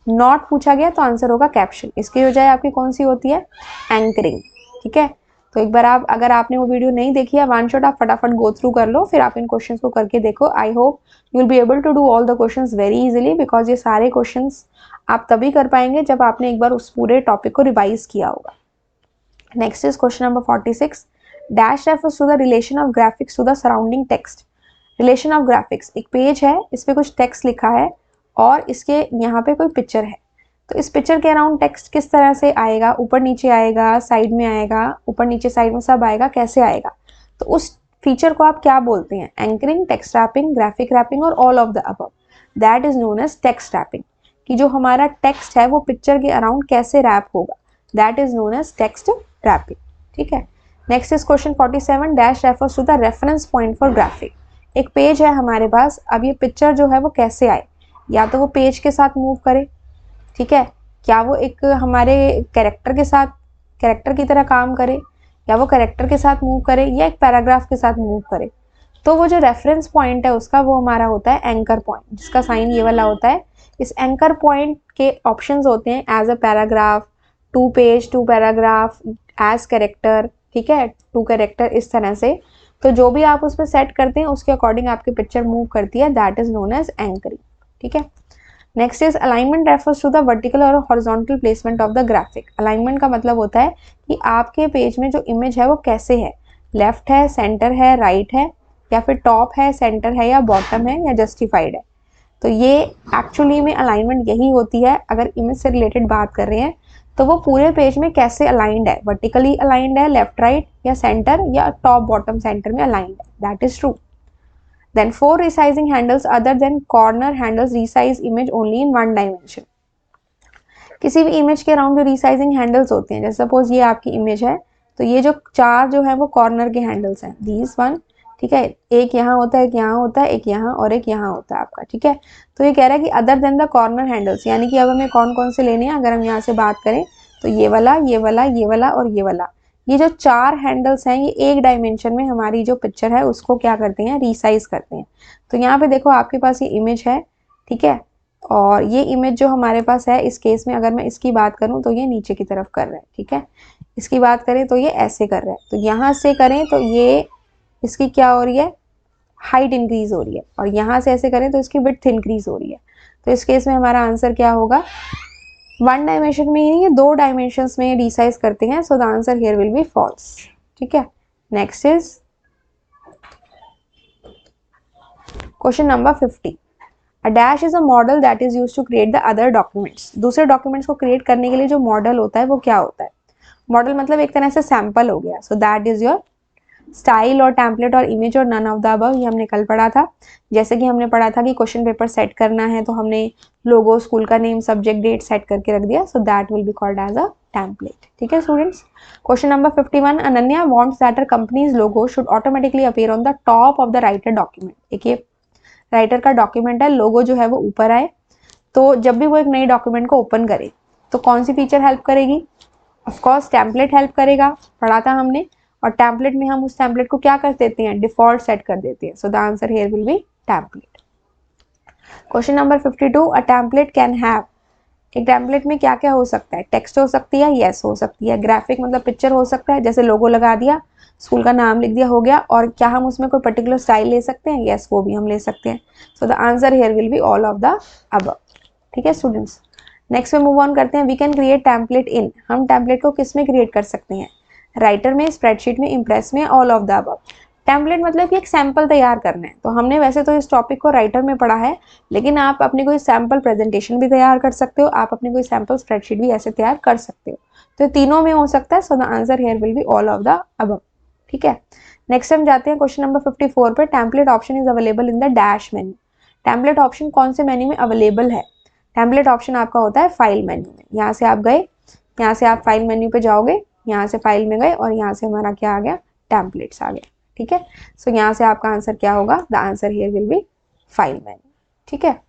नॉट पूछा गया तो आंसर होगा कैप्शन। इसकी बजाय आपकी कौन सी होती है, एंकरिंग। ठीक है, तो एक बार आप, अगर आपने वो वीडियो नहीं देखी है वन शॉट, आप फटाफट गो थ्रू कर लो, फिर आप इन क्वेश्चंस को करके देखो। I hope you will be able to do all the questions very easily, because ये सारे क्वेश्चंस आप तभी कर पाएंगे जब आपने एक बार उस पूरे टॉपिक को रिवाइज किया होगा। Next is question number 46, dash refers to the relation of graphics to the surrounding text. Relation of graphics, एक पेज है, इस पे कुछ टेक्स्ट लिखा है और इसके यहाँ पे कोई पिक्चर है, तो इस पिक्चर के अराउंड टेक्स्ट किस तरह से आएगा, ऊपर नीचे आएगा, साइड में आएगा, ऊपर नीचे साइड में सब आएगा, कैसे आएगा, तो उस फीचर को आप क्या बोलते हैं, anchoring, text wrapping, graphic wrapping और all of the above, that is known as text wrapping, कि जो हमारा टेक्स्ट है वो पिक्चर के अराउंड कैसे रैप होगा, that is known as text wrapping. ठीक है, next is question 47, dash refers to the reference point for graphic. एक पेज है हमारे पास, अब ये पिक्चर जो है वो कैसे आए, या तो वो पेज के साथ मूव करे, ठीक है, क्या वो एक हमारे कैरेक्टर के साथ, कैरेक्टर की तरह काम करे, या वो कैरेक्टर के साथ मूव करे, या एक पैराग्राफ के साथ मूव करे, तो वो जो रेफरेंस पॉइंट है उसका वो हमारा होता है एंकर पॉइंट, जिसका साइन ये वाला होता है। इस एंकर पॉइंट के ऑप्शंस होते हैं as a paragraph, to page, to paragraph, as character, ठीक है, टू कैरेक्टर, इस तरह से। तो जो भी आप उसमें सेट करते हैं उसके अकॉर्डिंग आपकी पिक्चर मूव करती है, that is known as anchoring. ठीक है, next is alignment refers to the vertical और horizontal placement of the graphic. Alignment का मतलब होता है कि आपके पेज में जो इमेज है वो कैसे है, लेफ्ट है, सेंटर है, राइट है, या फिर टॉप है, सेंटर है, या बॉटम है, या जस्टिफाइड है। तो ये एक्चुअली में अलाइनमेंट यही होती है, अगर इमेज से रिलेटेड बात कर रहे हैं तो वो पूरे पेज में कैसे अलाइंड है, वर्टिकली अलाइंड है, लेफ्ट राइट, या सेंटर, या टॉप बॉटम सेंटर में अलाइंड है, that is true. Then 4 resizing handles other than corner handles resize image only in one dimension. किसी भी इमेज के अराउंड जो रिसाइजिंग हैंडल्स होते हैं, जैसे सपोज ये आपकी इमेज है, तो ये जो 4 जो है वो कॉर्नर के हैंडल्स हैं, दीज वन, ठीक है, एक यहाँ होता है, एक यहाँ होता है, एक यहाँ और एक यहाँ होता है आपका। ठीक है, तो ये कह रहा है कि other than the corner handles, यानी कि अब हमें कौन कौन से लेने हैं, अगर हम यहाँ से बात करें तो ये वाला, ये वाला, ये वाला और ये वाला, ये जो 4 हैंडल्स हैं ये एक डायमेंशन में हमारी जो पिक्चर है उसको क्या करते हैं, रीसाइज करते हैं। तो यहाँ पे देखो आपके पास ये इमेज है, ठीक है, और ये इमेज जो हमारे पास है, इस केस में अगर मैं इसकी बात करूं तो ये नीचे की तरफ कर रहा है, ठीक है, इसकी बात करें तो ये ऐसे कर रहा है, तो यहाँ से करें तो ये इसकी क्या हो रही है, हाइट इंक्रीज हो रही है, और यहाँ से ऐसे करें तो इसकी विड्थ इंक्रीज हो रही है। तो इस केस में हमारा आंसर क्या होगा, 1 डायमेंशन में ही नहीं, ये 2 डायमेंशंस में रिसाइज करते हैं, so the answer here will be false. ठीक है, next is question number 50। A dash is a model that is used to create the other documents. दूसरे डॉक्यूमेंट्स को क्रिएट करने के लिए जो मॉडल होता है वो क्या होता है, मॉडल मतलब एक तरह से सैंपल हो गया। सो दैट इज योर स्टाइल और टेम्पलेट और इमेज और नन ऑफ द अबव, ये हमने कल पढ़ा था। जैसे कि हमने पढ़ा था कि क्वेश्चन पेपर सेट करना है तो हमने लोगो, स्कूल का नेम, सब्जेक्ट, डेट सेट करके रख दिया, so that will be called as a template. ठीक है students, question number 51, Ananya wants that her companies logo should automatically appear on the top of the writer document. देखिए writer का document है, logo जो है वो ऊपर आए, तो जब भी वो एक नई डॉक्यूमेंट को ओपन करे तो कौन सी फीचर हेल्प करेगी, ऑफ कोर्स टेम्पलेट हेल्प करेगा, पढ़ा था हमने। और टेम्पलेट में हम उस टेम्पलेट को क्या कर देते हैं, डिफॉल्ट सेट कर देते हैं, so the answer here will B template. Question number 52, a template can have, एक टेम्पलेट में क्या क्या हो सकता है, टेक्स्ट हो सकती है, यस हो सकती है, ग्राफिक मतलब पिक्चर हो सकता है, जैसे लोगो लगा दिया, स्कूल का नाम लिख दिया, हो गया, और क्या हम उसमें कोई पर्टिकुलर स्टाइल ले सकते हैं, यस वो भी हम ले सकते हैं, so the answer here will be all of the above. ठीक है स्टूडेंट्स, नेक्स्ट में मूव ऑन करते हैं, वी कैन क्रिएट टेम्पलेट इन, हम टेम्पलेट को किस में क्रिएट कर सकते हैं, राइटर में, स्प्रेडशीट में, इम्प्रेस में, all of the above. Template मतलब कि एक सैंपल तैयार करना है, तो हमने वैसे तो इस टॉपिक को राइटर में पढ़ा है, लेकिन आप अपनी कोई सैंपल प्रेजेंटेशन भी तैयार कर सकते हो, आप अपनी कोई सैंपल स्प्रेडशीट भी ऐसे तैयार कर सकते हो, तो तीनों में हो सकता है, so the answer here will be all of the above. ठीक है, नेक्स्ट हम जाते हैं क्वेश्चन नंबर 54 पे, template option is available in the dash menu. Template option कौन से मेन्यू में अवेलेबल है, टेम्पलेट ऑप्शन आपका होता है फाइल मेन्यू में। यहाँ से आप गए, यहाँ से आप फाइल मेन्यू पे जाओगे, यहाँ से फाइल में गए और यहाँ से हमारा क्या आ गया, टेम्पलेट्स आ गया। ठीक है, सो यहाँ से आपका आंसर क्या होगा, the answer here will be file menu. ठीक है,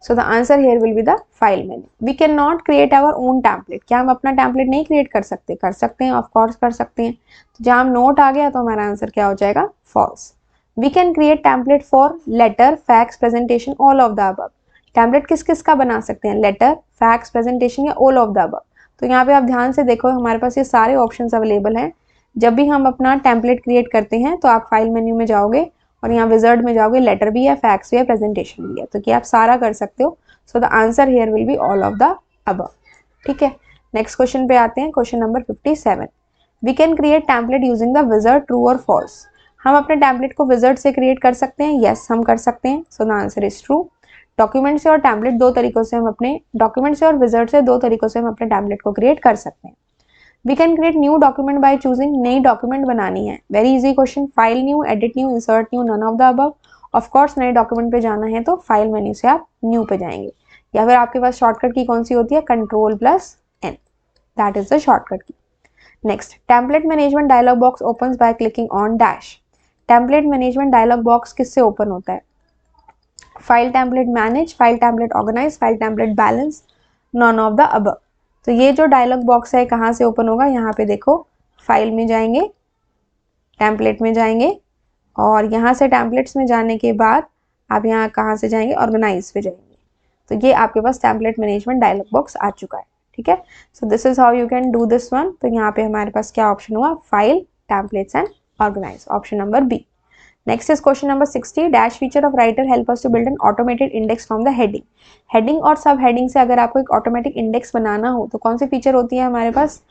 so the answer here will be the file menu. We can not create our own template, क्या हम अपना टेम्पलेट नहीं क्रिएट कर सकते, कर सकते हैं, ऑफ कोर्स कर सकते हैं। तो जहाँ हम नोट आ गया तो हमारा आंसर क्या हो जाएगा, false. We can create template for letter, fax, presentation, all of the above. Template किस किस का बना सकते हैं, लेटर, फैक्स, प्रेजेंटेशन या ऑल ऑफ द अबव। तो यहाँ पे आप ध्यान से देखो, हमारे पास ये सारे ऑप्शंस अवेलेबल हैं। जब भी हम अपना टेम्पलेट क्रिएट करते हैं तो आप फाइल मेन्यू में जाओगे और यहाँ विजर्ड में जाओगे, लेटर भी है, फैक्स भी है, प्रेजेंटेशन भी है, तो क्या आप सारा कर सकते हो, so the answer here will be all of the above. ठीक है, नेक्स्ट क्वेश्चन पे आते हैं, question number 57। We can create template using the wizard, true और फॉल्स। हम अपने टेम्पलेट को विजार्ड से क्रिएट कर सकते हैं, यस हम कर सकते हैं, so the answer is true. Document से और टेम्पलेट दो तरीकों से हम अपने डॉक्यूमेंट से और विजार्ड से दो तरीकों से हम अपने टेम्पलेट को क्रिएट कर सकते हैं। We can create new document by choosing, नई डॉक्यूमेंट बनानी है, very easy question, file new, edit new, insert new, none of the above. Of course नए डॉक्यूमेंट पे जाना है तो फाइल मेन्यू से आप न्यू पे जाएंगे, या फिर आपके पास शॉर्टकट की कौन सी होती है, Ctrl+N, that is the shortcut key. Next, template management dialog box opens by clicking on dash. Template management dialog box किससे ओपन होता है, file template manage, file template organize, file template balance, none of the above. तो ये जो dialogue box है कहाँ से open होगा, यहाँ पे देखो फाइल में जाएंगे, टेम्पलेट में जाएंगे, और यहाँ से टेम्पलेट्स में जाने के बाद आप यहाँ कहाँ से जाएंगे, ऑर्गेनाइज पे जाएंगे। तो ये आपके पास टेम्पलेट मैनेजमेंट डायलॉग बॉक्स आ चुका है, ठीक है। So this is how you can do this one. तो यहाँ पे हमारे पास क्या ऑप्शन हुआ, file, templates and organize, option number B. Next is question number 60। Dash feature of writer help us to build an automated index from the heading. Heading और सब heading से अगर आपको एक ऑटोमेटिक इंडेक्स बनाना हो तो कौन सी फीचर होती है हमारे पास,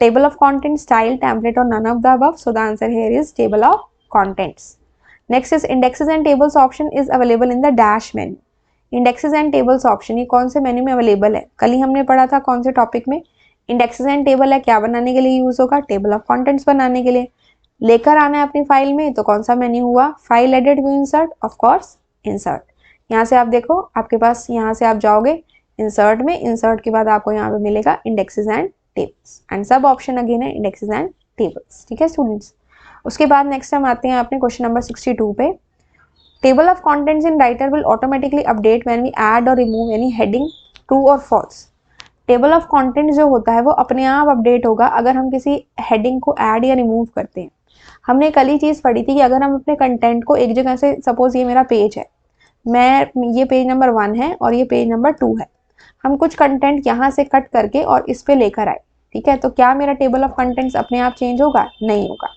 table of content, style, template और none of the above. So the answer here is table of contents. Next is indexes and tables option is available in the dash menu. Indexes and tables option ये कौन से menu में available है, कल ही हमने पढ़ा था कौन से टॉपिक में, इंडेक्सेस एंड टेबल है, क्या बनाने के लिए यूज होगा, टेबल ऑफ कंटेंट्स बनाने के लिए। लेकर आना है अपनी फाइल में तो कौन सा मेन्यू हुआ, file, edit, view, insert, of course insert. यहाँ से आप देखो आपके पास, यहाँ से आप जाओगे इंसर्ट में, इंसर्ट के बाद आपको यहाँ पे मिलेगा इंडेक्सेस एंड टेबल्स, एंड सब ऑप्शन अगेन है इंडेक्सेस एंड टेबल्स, ठीक है स्टूडेंट्स। उसके बाद नेक्स्ट हम आते हैं अपने क्वेश्चन नंबर 62 पे। Table of contents in writer will automatically update when we add और रिमूव एनी हेडिंग, ट्रू और फॉल्स। टेबल ऑफ कंटेंट जो होता है वो अपने आप अपडेट होगा अगर हम किसी हेडिंग को ऐड या रिमूव करते हैं। हमने कल ही चीज़ पढ़ी थी कि अगर हम अपने कंटेंट को एक जगह से, सपोज ये मेरा पेज है, ये पेज नंबर 1 है और ये पेज नंबर 2 है, हम कुछ कंटेंट यहाँ से कट करके और इस पे लेकर आए, ठीक है, तो क्या मेरा टेबल ऑफ कंटेंट्स अपने आप चेंज होगा, नहीं होगा,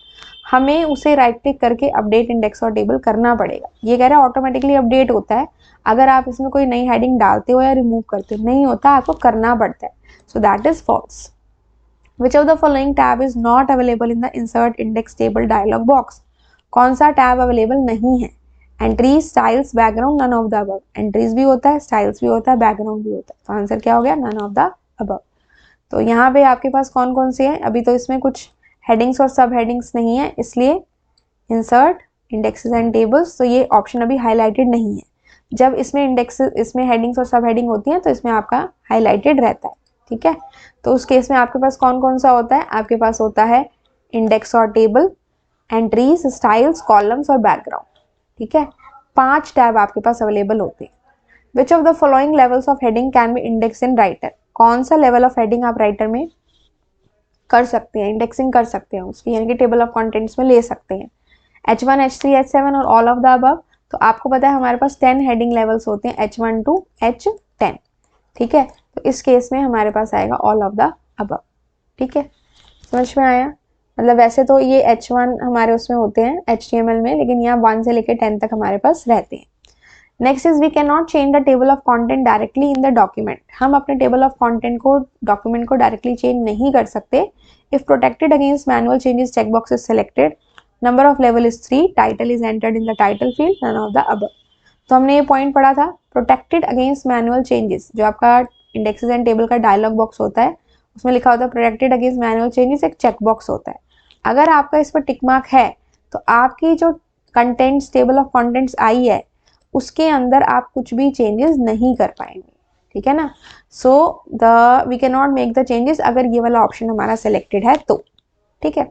हमें उसे राइट क्लिक करके अपडेट इंडेक्स और टेबल करना पड़ेगा। ये कह रहा है ऑटोमेटिकली अपडेट होता है अगर आप इसमें कोई नई हेडिंग डालते हो या रिमूव करते हो, नहीं होता, आपको करना पड़ता है। So that is false. Which of the following tab is not available in the insert index table dialog box? कौन सा टैब अवेलेबल नहीं है, entries, styles, background, none of the above. Entries भी होता है, स्टाइल्स भी होता है, बैकग्राउंड भी होता है, तो आंसर क्या हो गया, नन ऑफ द अबव। तो यहाँ पे आपके पास कौन कौन से हैं, अभी तो इसमें कुछ हेडिंग्स और सब हेडिंग्स नहीं है, इसलिए इंसर्ट, इंडेक्सेस एंड टेबल्स, तो ये ऑप्शन अभी हाईलाइटेड नहीं है। जब इसमें इसमें हेडिंग्स और सब हेडिंग होती है तो इसमें आपका हाईलाइटेड रहता है, ठीक है। तो उस केस में आपके पास कौन कौन सा होता है, आपके पास होता है इंडेक्स और टेबल, एंट्रीज, स्टाइल्स, कॉलम्स और बैकग्राउंड, ठीक है। 5 टैब आपके पास अवेलेबल होते हैं। विच of the following levels of heading can be index in writer. कौन सा लेवल ऑफ हेडिंग आप राइटर में कर सकते हैं, इंडेक्सिंग कर सकते हैं उसकी, यानी कि टेबल ऑफ कंटेंट्स में ले सकते हैं, H1, H3, H7 और ऑल ऑफ द अबव। तो आपको पता है हमारे पास 10 हेडिंग लेवल्स होते हैं, H1 to H10, ठीक है। तो इस केस में हमारे पास आएगा ऑल ऑफ द अबव, ठीक है, समझ में आया। मतलब वैसे तो ये H1 हमारे उसमें होते हैं HTML में, लेकिन यहाँ 1 से लेकर 10 तक हमारे पास रहते हैं। Next is we can not change the table of content directly in the document. हम अपने टेबल ऑफ कंटेंट को डॉक्यूमेंट को डायरेक्टली चेंज नहीं कर सकते। If protected against manual changes, check box is selected, number of level is 3, title is entered in the title field, none of the above. तो हमने ये पॉइंट पढ़ा था, प्रोटेक्टेड अगेंस्ट मैनुअल चेंजेस, जो आपका इंडेक्सेस एंड टेबल का dialogue box होता है उसमें लिखा होता है प्रोटेक्टेड अगेंस्ट मैनुअल चेंजेस, एक चेक बॉक्स होता है। अगर आपका इस पर टिक मार्क है तो आपकी जो कंटेंट्स, टेबल ऑफ कंटेंट्स आई है उसके अंदर आप कुछ भी चेंजेस नहीं कर पाएंगे, ठीक है ना। So we can not make the changes अगर ये वाला ऑप्शन हमारा सिलेक्टेड है तो, ठीक है।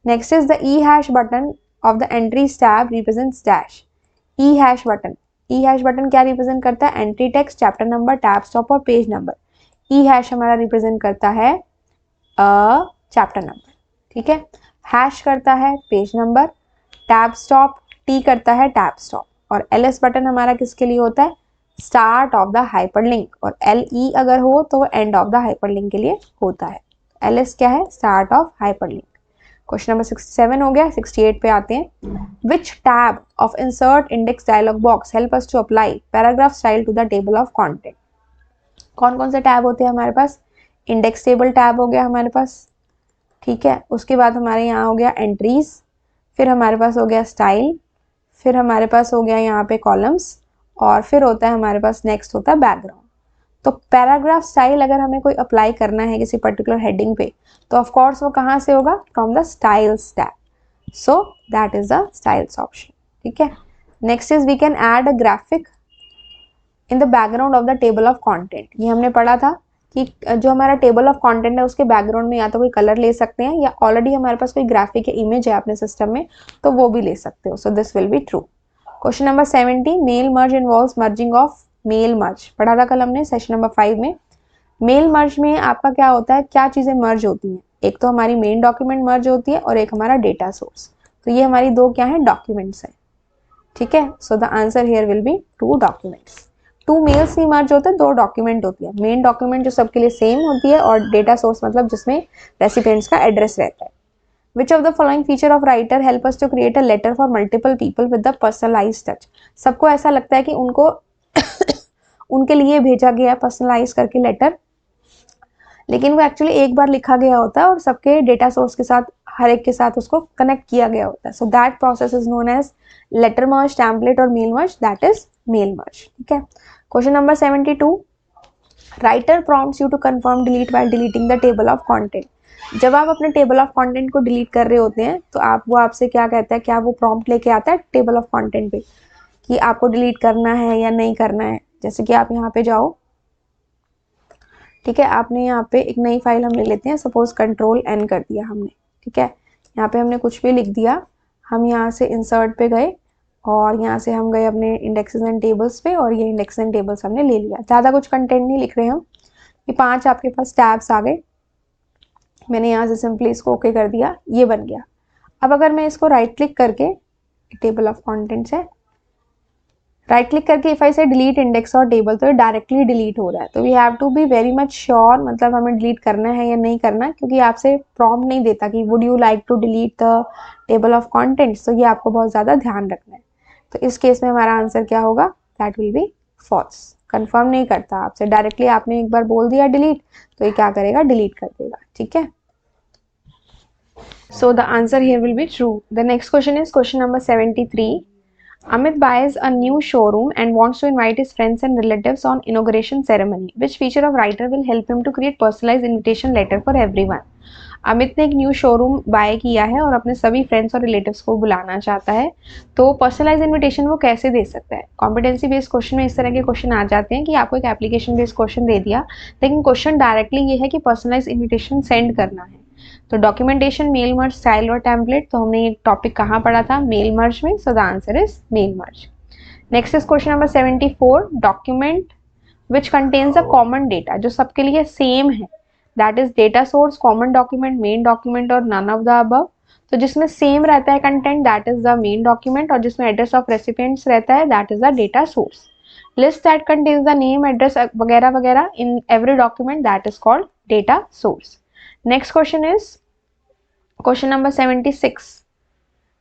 Next is the E hash button of the entries tab represents dash. E hash button, E hash button क्या रिप्रेजेंट करता है, entry text, chapter number, tab stop और पेज नंबर। ई हैश हमारा रिप्रेजेंट करता है चैप्टर नंबर, ठीक है, hash करता है page number, tab stop, T करता है टैब स्टॉप, और एल एस बटन हमारा किसके लिए होता है, स्टार्ट ऑफ द हाइपरलिंक, और एल ई अगर हो तो वो एंड ऑफ द हाइपरलिंक के लिए होता है। एल एस क्या है, start of hyperlink. Question number 67 हो गया। 68 पे आते हैं। Which tab of insert index dialog box help us to apply paragraph style to the table of content. कौन कौन से टैब होते हैं हमारे पास, इंडेक्स टेबल टैब हो गया हमारे पास, ठीक है। उसके बाद हमारे यहाँ हो गया एंट्रीज, फिर हमारे पास हो गया स्टाइल, फिर हमारे पास हो गया यहाँ पे कॉलम्स, और फिर होता है हमारे पास नेक्स्ट होता है बैकग्राउंड। तो पैराग्राफ स्टाइल अगर हमें कोई अप्लाई करना है किसी पर्टिकुलर हेडिंग पे, तो ऑफ कोर्स वो कहाँ से होगा, from the styles tab. So that is the styles option, ठीक है। Next is we can add a graphic in the background of the table of content. ये हमने पढ़ा था कि जो हमारा टेबल ऑफ कंटेंट है उसके बैकग्राउंड में या तो कोई कलर ले सकते हैं, या ऑलरेडी हमारे पास कोई ग्राफिक या इमेज है अपने सिस्टम में तो वो भी ले सकते हो। So this will be true. Question number 70, mail merge involves merging of mail merge. पढ़ा था कल हमने सेशन नंबर 5 में। मेल मर्ज में आपका क्या होता है, क्या चीजें मर्ज होती हैं, एक तो हमारी मेन डॉक्यूमेंट मर्ज होती है और एक हमारा डेटा सोर्स। तो ये हमारी दो क्या है, डॉक्यूमेंट्स है, ठीक है। So the answer here will be 2 documents. 2 mails नहीं मर्ज होते, 2 डॉक्यूमेंट होती है। मेन डॉक्यूमेंट जो सबके लिए सेम होती है, और डेटा सोर्स मतलब जिसमें रेसिपिएंट्स का एड्रेस रहता है। Which of the following feature of writer help us to create a letter for multiple people with the personalized touch? सबको ऐसा लगता है कि उनको उनके लिए भेजा गया है पर्सनलाइज करके लेटर, लेकिन वो एक्चुअली एक बार लिखा गया होता है और सबके डेटा सोर्स के साथ, हर एक के साथ उसको कनेक्ट किया गया होता है। So that process is known as letter merge, template और mail merge, that is mail merge, ठीक है। Question number 72, writer prompts you to confirm delete while deleting the table of content. जब आप अपने टेबल ऑफ कंटेंट को delete कर रहे होते हैं तो वो आपसे क्या कहता है, क्या वो प्रॉम्प्ट लेके आता है टेबल ऑफ कंटेंट पे कि आपको डिलीट करना है या नहीं करना है। जैसे कि आप यहाँ पे जाओ, ठीक है, आपने यहाँ पे एक नई फाइल हम ले लेते हैं, सपोज Ctrl+N कर दिया हमने, ठीक है। यहाँ पे हमने कुछ भी लिख दिया, हम यहाँ से इंसर्ट पे गए और यहाँ से हम गए अपने इंडेक्सेस एंड टेबल्स पे, और ये इंडेक्स एंड टेबल्स हमने ले लिया। ज़्यादा कुछ कंटेंट नहीं लिख रहे हम, ये 5 आपके पास टैब्स आ गए। मैंने यहाँ से सिंपली इसको ओके कर दिया, ये बन गया। अब अगर मैं इसको राइट क्लिक करके, टेबल ऑफ कंटेंट्स है, राइट क्लिक करके इफ आई से डिलीट इंडेक्स और टेबल, तो ये डायरेक्टली डिलीट हो रहा है। तो we have to be very much sure, मतलब हमें डिलीट करना है या नहीं करना, क्योंकि आपसे प्रॉम्प्ट नहीं देता कि would you like to delete the table of contents. तो ये आपको बहुत ज़्यादा ध्यान रखना है। तो इस केस में हमारा आंसर क्या होगा, that will be false. Confirm नहीं करता आपसे, डायरेक्टली आपने एक बार बोल दिया डिलीट, तो ये क्या करेगा, डिलीट कर देगा, ठीक है। So the answer here will be true. The next question is question number 73. Amit buys a new showroom and wants to invite his friends and relatives on inauguration ceremony. Which feature of writer will help him to create personalized invitation letter for everyone? Amit ने एक new showroom bye किया है और अपने सभी friends और relatives को बुलाना चाहता है, तो पर्सनलाइज इनविटेशन वो कैसे दे सकता है। कॉम्पिटेंसी बेस्ड क्वेश्चन में इस तरह के क्वेश्चन आ जाते हैं कि आपको एक एप्लीकेशन बेस्ड क्वेश्चन दे दिया, लेकिन क्वेश्चन डायरेक्टली ये है कि पर्सनलाइज इन्विटेशन सेंड करना है। तो डॉक्यूमेंटेशन, मेल मर्ज, स्टाइल और टेम्पलेट, तो हमने ये टॉपिक कहाँ पढ़ा था, मेल मर्ज में। So the answer is mail merge. Next is question number 74, document which contains a common data, जो सबके लिए सेम है, that is data source, common document, main document और नन ऑफ द अबव। तो जिसमें same रहता है content, that is the main document, और जिसमें एड्रेस ऑफ रेसिपिएंट्स रहता है, that is the data source. List that contains the name, address वगैरह वगैरह in every document, that is called data source. Next question is question number 76.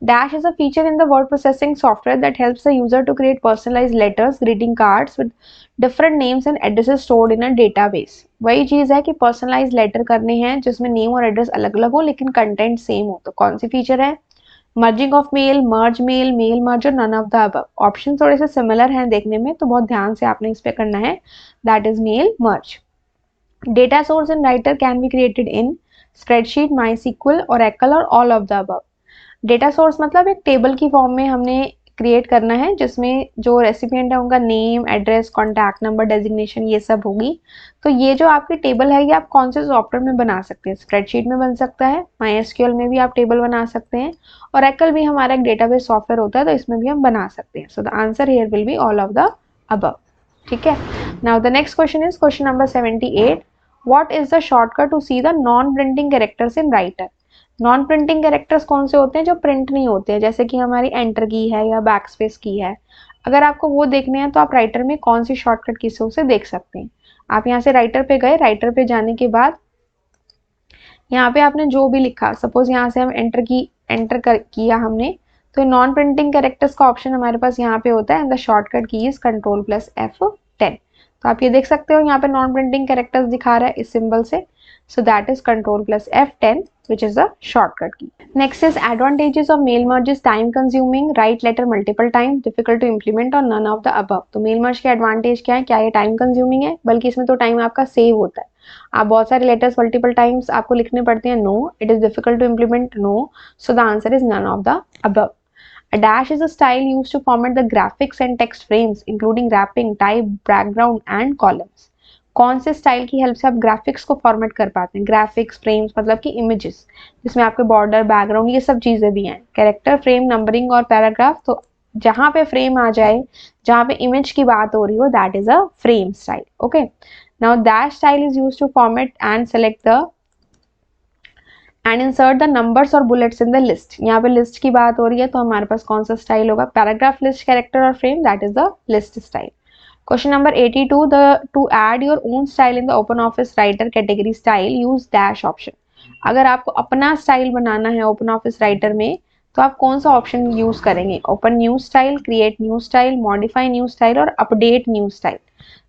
Dash is a feature in the word processing software that helps the user to create personalized letters, greeting cards with different names and addresses stored in a database. वही चीज है कि personalized letter करने हैं जिसमें name और address अलग अलग हो लेकिन content same हो। तो कौन सी feature है, merging of mail, merge mail, mail merge और none of the above। Option थोड़े से सिमिलर हैं देखने में, तो बहुत ध्यान से आपने इस पे करना है, that is mail merge। Data source in writer can be created in spreadsheet, MySQL, Oracle और all of the above। Data source मतलब एक टेबल की फॉर्म में हमने क्रिएट करना है जिसमें जो रेसिपिएंट है उनका name, address, contact number, designation, ये सब होगी। तो ये जो आपकी टेबल है ये आप कौन से सॉफ्टवेयर में बना सकते हैं, स्प्रेडशीट में बन सकता है, MySQL में भी आप टेबल बना सकते हैं, और Oracle भी हमारा एक डेटाबेस सॉफ्टवेयर होता है तो इसमें भी हम बना सकते हैं। So the answer here will be all of the above, ठीक है। Now the next question is question number 78. What is the shortcut to see the non-printing characters in writer? Non printing characters कौन से होते हैं, जो print नहीं होते हैं, जैसे कि हमारी एंटर की है या बैकस्पेस की है। अगर आपको वो देखने हैं तो आप राइटर में कौन सी शॉर्टकट की से देख सकते हैं। आप यहाँ से राइटर पे गए, राइटर पे जाने के बाद यहाँ पे आपने जो भी लिखा, सपोज यहाँ से हम किया हमने, तो नॉन प्रिंटिंग कैरेक्टर्स का ऑप्शन हमारे पास यहाँ पे होता है, एंड द शॉर्टकट की इज Ctrl+F10। तो आप ये देख सकते हो यहाँ पे नॉन प्रिंटिंग कैरेक्टर्स दिखा रहा है इस सिंबल से। So that is Control plus F10, which is a shortcut key. Next is advantages of mail merge is time consuming, write letter multiple times, difficult to implement और none of the above. तो mail merge के advantage क्या है? क्या ये time consuming है? बल्कि इसमें तो टाइम आपका सेव होता है. आप बहुत सारे लेटर्स मल्टीपल टाइम्स आपको लिखने पड़ते हैं. No. It is difficult to implement. No. So the answer is none of the above. A dash is a style used to format the graphics and text frames, including wrapping, type, background and columns. कौन से style की help से आप graphics को format कर पाते हैं? Graphics, frames मतलब कि इमेजेस, जिसमें आपके बॉर्डर, बैकग्राउंड ये सब चीजें भी हैं. कैरेक्टर, फ्रेम, नंबरिंग और पैराग्राफ. तो जहां पे फ्रेम आ जाए, जहां पे इमेज की बात हो रही हो, that is a frame style. Okay. Now dash style is used to format and select the and insert the numbers और बुलेट्स इन द लिस्ट. यहाँ पे लिस्ट की बात हो रही है तो हमारे पास कौन सा स्टाइल होगा? पैराग्राफ, लिस्ट, कैरेक्टर और frame, that is the list style. Question number 82, to add your own style in the OpenOffice Writer category style, use dash option. अगर आपको अपना स्टाइल बनाना है OpenOffice Writer में तो आप कौन सा ऑप्शन यूज करेंगे? Open new style, create new style, modify new style और अपडेट न्यू स्टाइल.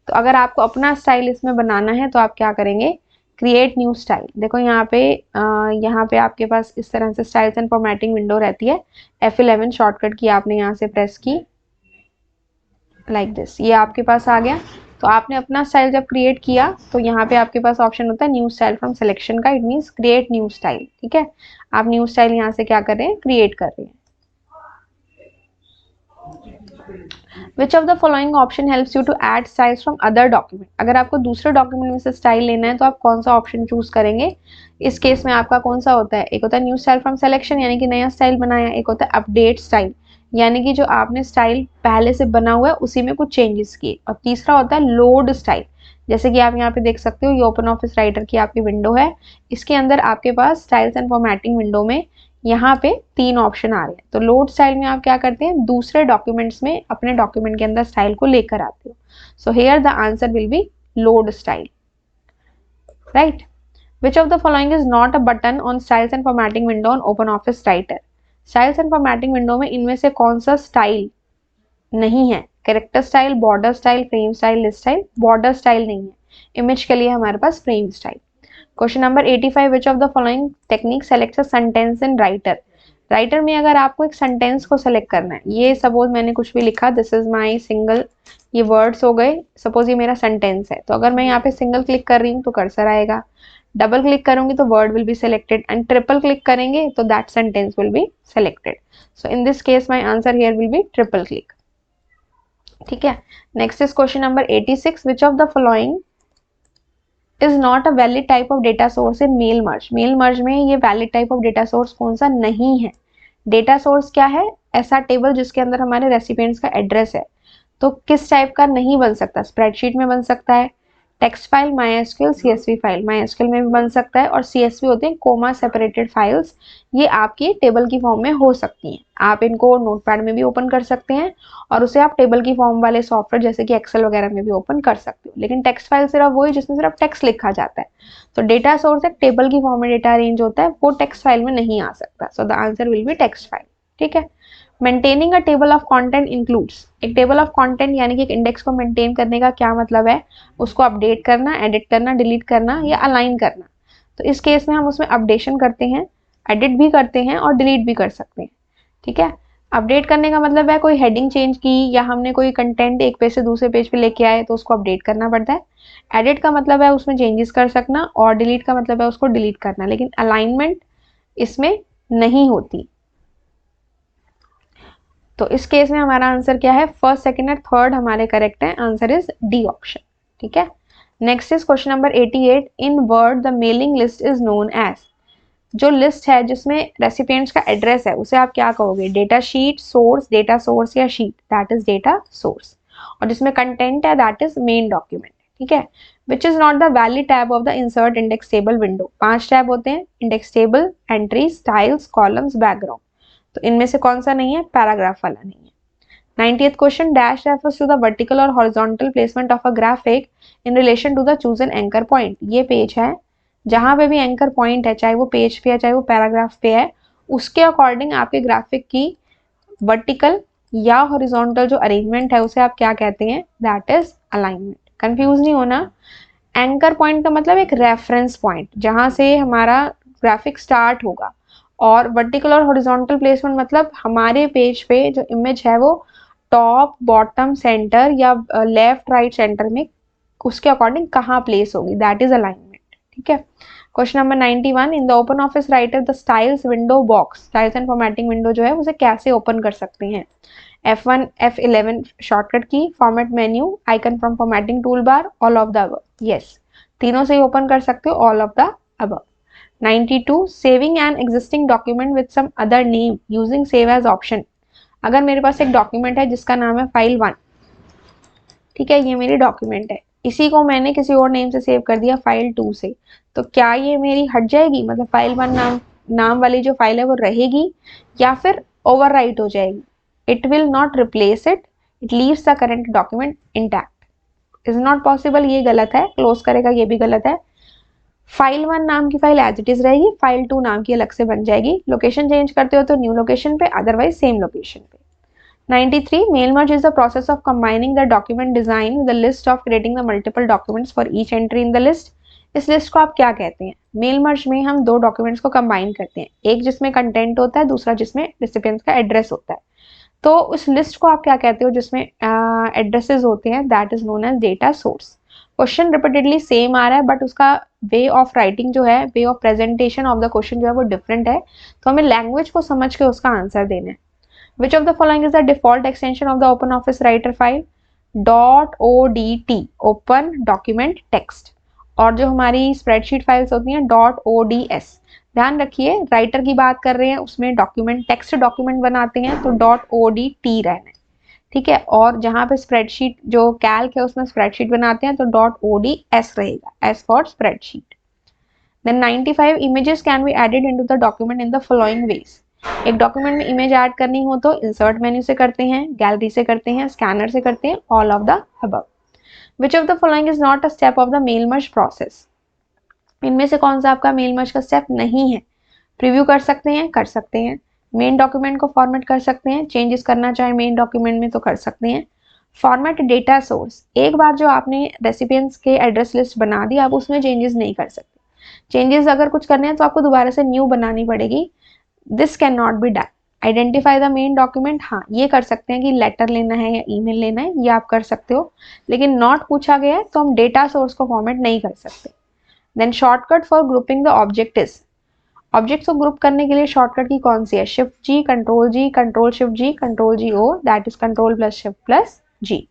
तो अगर आपको अपना स्टाइल इसमें बनाना है तो आप क्या करेंगे? Create new style. देखो यहाँ पे आपके पास इस तरह से स्टाइल्स एंड फॉर्मेटिंग विंडो रहती है. F11 शॉर्टकट की आपने यहाँ से प्रेस की, लाइक दिस, ये आपके पास आ गया. तो आपने अपना स्टाइल जब क्रिएट किया तो यहाँ पे आपके पास ऑप्शन होता है न्यू स्टाइल फ्रॉम सिलेक्शन का. It means create new style. ठीक है, आप न्यू स्टाइल यहाँ से क्या कर रहे हैं? क्रिएट कर रहे हैं. Which of the following option helps you to add styles from other document? अगर आपको दूसरे डॉक्यूमेंट में से स्टाइल लेना है तो आप कौन सा ऑप्शन चूज करेंगे? इस केस में आपका कौन सा होता है? एक होता है न्यू स्टाइल फ्रॉम सिलेक्शन, यानी कि नया स्टाइल बनाया. एक होता है अपडेट स्टाइल, यानी कि जो आपने स्टाइल पहले से बना हुआ है उसी में कुछ चेंजेस किए. और तीसरा होता है लोड स्टाइल. जैसे कि आप यहाँ पे देख सकते हो, ये ओपन ऑफिस राइटर की आपकी विंडो है. इसके अंदर आपके पास स्टाइल्स एंड फॉर्मेटिंग विंडो में यहाँ पे 3 ऑप्शन आ रहे हैं. तो लोड स्टाइल में आप क्या करते हैं? दूसरे डॉक्यूमेंट्स में अपने डॉक्यूमेंट के अंदर स्टाइल को लेकर आते हो. So here the answer will be load style. Right. Which of the following is not a button on styles and formatting window on open office writer? Styles and formatting window में इनमें से कौन सा style नहीं है? Character style, border style, frame style, list style. Border style नहीं है. Image के लिए हमारे पास frame style. Question number 85, which of the following technique selects a sentence in writer? Writer में अगर आपको एक सेंटेंस को सेलेक्ट करना है, ये सपोज मैंने कुछ भी लिखा, दिस इज माई सिंगल, ये वर्ड्स हो गए. सपोज ये मेरा सेंटेंस है, तो अगर मैं यहाँ पे सिंगल क्लिक कर रही हूँ तो कर्सर आएगा. डबल क्लिक करूंगी तो word will be selected and triple click करेंगे तो that sentence will be selected. So in this case my answer here will be triple click. ठीक है. Next is question number 86, which of the following is not a valid type of data source in mail merge? Mail merge में ये valid type of data source कौन सा नहीं है? Data source क्या है? ऐसा टेबल जिसके अंदर हमारे रेसिपिएंट्स का एड्रेस है. तो किस टाइप का नहीं बन सकता? स्प्रेडशीट में बन सकता है, text file, MySQL, CSV file. MySQL में भी बन सकता है और CSV होते हैं कोमा सेपरेटेड फाइल्स. ये आपकी टेबल की फॉर्म में हो सकती हैं. आप इनको नोटपैड में भी ओपन कर सकते हैं और उसे आप टेबल की फॉर्म वाले सॉफ्टवेयर जैसे कि एक्सेल वगैरह में भी ओपन कर सकते हो. लेकिन टेक्स्ट फाइल सिर्फ वही जिसमें सिर्फ टेक्स्ट लिखा जाता है. तो डेटा सोर्स एक टेबल की फॉर्म में डेटा अरेंज होता है, वो टेक्स्ट फाइल में नहीं आ सकता. सो the answer will B text file. ठीक है. Maintaining a table of content includes. एक टेबल ऑफ कंटेंट यानी कि एक इंडेक्स को मेंटेन करने का क्या मतलब है? उसको अपडेट करना, एडिट करना, डिलीट करना या अलाइन करना. तो इस केस में हम उसमें अपडेशन करते हैं, एडिट भी करते हैं और डिलीट भी कर सकते हैं. ठीक है. अपडेट करने का मतलब है कोई हेडिंग चेंज की या हमने कोई कंटेंट एक पेज से दूसरे पेज पे लेके आए तो उसको अपडेट करना पड़ता है. एडिट का मतलब है उसमें चेंजेस कर सकना और डिलीट का मतलब है उसको डिलीट करना. लेकिन अलाइनमेंट इसमें नहीं होती. तो इस केस में हमारा आंसर क्या है? फर्स्ट, सेकंड और थर्ड हमारे करेक्ट है. Answer is D option. ठीक है. Next is question number 88, in word the mailing list is known as. जो लिस्ट है जिसमें रेसिपिएंट्स का एड्रेस है उसे आप क्या कहोगे? Data sheet, source, data source या sheet, that is data source. और जिसमें कंटेंट है दैट इज मेन डॉक्यूमेंट. ठीक है. Which is not the valid tab of the insert index table window? 5 tab होते हैं, index table, entry, styles, columns, background. तो इनमें से कौन सा नहीं है? पैराग्राफ वाला नहीं है. 90th question, dash refers to the vertical और horizontal placement of a graphic in relation to the chosen anchor point. ये पेज है, जहां पे भी एंकर पॉइंट है, चाहे वो पेज पे है चाहे वो पैराग्राफ पे है, उसके अकॉर्डिंग आपके ग्राफिक की वर्टिकल या हॉरिजॉन्टल जो अरेंजमेंट है उसे आप क्या कहते हैं? That is alignment. कंफ्यूज नहीं होना. एंकर पॉइंट का मतलब एक रेफरेंस पॉइंट जहां से हमारा ग्राफिक स्टार्ट होगा, और वर्टिकल और हॉरिजॉन्टल प्लेसमेंट मतलब हमारे पेज पे जो इमेज है वो टॉप, बॉटम, सेंटर या लेफ्ट, राइट, सेंटर में उसके अकॉर्डिंग कहाँ प्लेस होगी, दैट इज अलाइनमेंट। ठीक है। Question number 91, in the open office writer the styles window box, styles and formatting window जो है उसे कैसे ओपन कर सकते हैं? F1 F11 शॉर्टकट की, format menu, icon from formatting tool bar, all of the above. Yes, तीनों से ही ओपन कर सकते हो, all of the above. 92, saving an existing document with some other name using save as option. अगर मेरे पास एक डॉक्यूमेंट है जिसका नाम है फाइल 1, ठीक है, ये मेरी डॉक्यूमेंट है, इसी को मैंने किसी और नेम से सेव कर दिया फाइल 2 से, तो क्या ये मेरी हट जाएगी? मतलब फाइल 1 नाम वाली जो फाइल है वो रहेगी या फिर ओवरराइट हो जाएगी? It will not replace it, it leaves the current document intact. Is not possible, ये गलत है, क्लोज करेगा ये भी गलत है। फाइल 1 नाम की फाइल एज इट इज रहेगी, फाइल 2 नाम की अलग से बन जाएगी। लोकेशन चेंज करते हो तो न्यू लोकेशन पे, अदरवाइज सेम लोकेशन पे। 93, mail merge is the process of combining the document design with the list of creating the multiple documents for each entry in the list. इस list को आप क्या कहते हैं? मेल मर्ज में हम दो डॉक्यूमेंट्स को कंबाइन करते हैं, एक जिसमें कंटेंट होता है, दूसरा जिसमें रिसिपिएंट का एड्रेस होता है। तो उस लिस्ट को आप क्या कहते हो जिसमें एड्रेसेस होते हैं? That is known as data source. Question repeatedly same आ रहा है बट उसका वे ऑफ राइटिंग जो है, way of presentation of the question जो है वो डिफरेंट है, तो हमें लैंग्वेज को समझ के उसका आंसर देना है। Which of the following is the default extension of the OpenOffice Writer file? .odt, open document text। और जो हमारी स्प्रेडशीट फाइल्स होती हैं .ods। ध्यान रखिए, राइटर की बात कर रहे हैं, उसमें डॉक्यूमेंट टेक्स्ट डॉक्यूमेंट बनाते हैं तो .odt रहना है, ठीक है। और जहां पे स्प्रेडशीट जो कैल्क है उसमें स्प्रेडशीट बनाते हैं तो .ods रहेगा, S for spreadsheet. Then 95, images can be added into the document in the following ways। एक डॉक्यूमेंट में इमेज ऐड करनी हो तो इंसर्ट मेन्यू से करते हैं, गैलरी से करते हैं, स्कैनर से करते हैं, all of the above. Which of the following is not a step of the mail merge process? इनमें से कौन सा आपका मेल मर्ज का स्टेप नहीं है? प्रीव्यू कर सकते हैं, कर सकते हैं। मेन डॉक्यूमेंट को फॉर्मेट कर सकते हैं, चेंजेस करना चाहे मेन डॉक्यूमेंट में तो कर सकते हैं। फॉर्मेट डेटा सोर्स, एक बार जो आपने रेसिपिएंट्स के एड्रेस लिस्ट बना दी, आप उसमें चेंजेस नहीं कर सकते। चेंजेस अगर कुछ करने हैं तो आपको दोबारा से न्यू बनानी पड़ेगी, this can not be done. Identify the main document, हाँ ये कर सकते हैं कि लेटर लेना है या ईमेल लेना है, ये आप कर सकते हो, लेकिन नॉट पूछा गया है तो हम डेटा सोर्स को फॉर्मेट नहीं कर सकते। Then shortcut for grouping the object is, objects को ग्रुप करने के लिए शॉर्टकट की कौन सी है? Shift G, control G, control shift G, control G O, that is control plus shift plus G.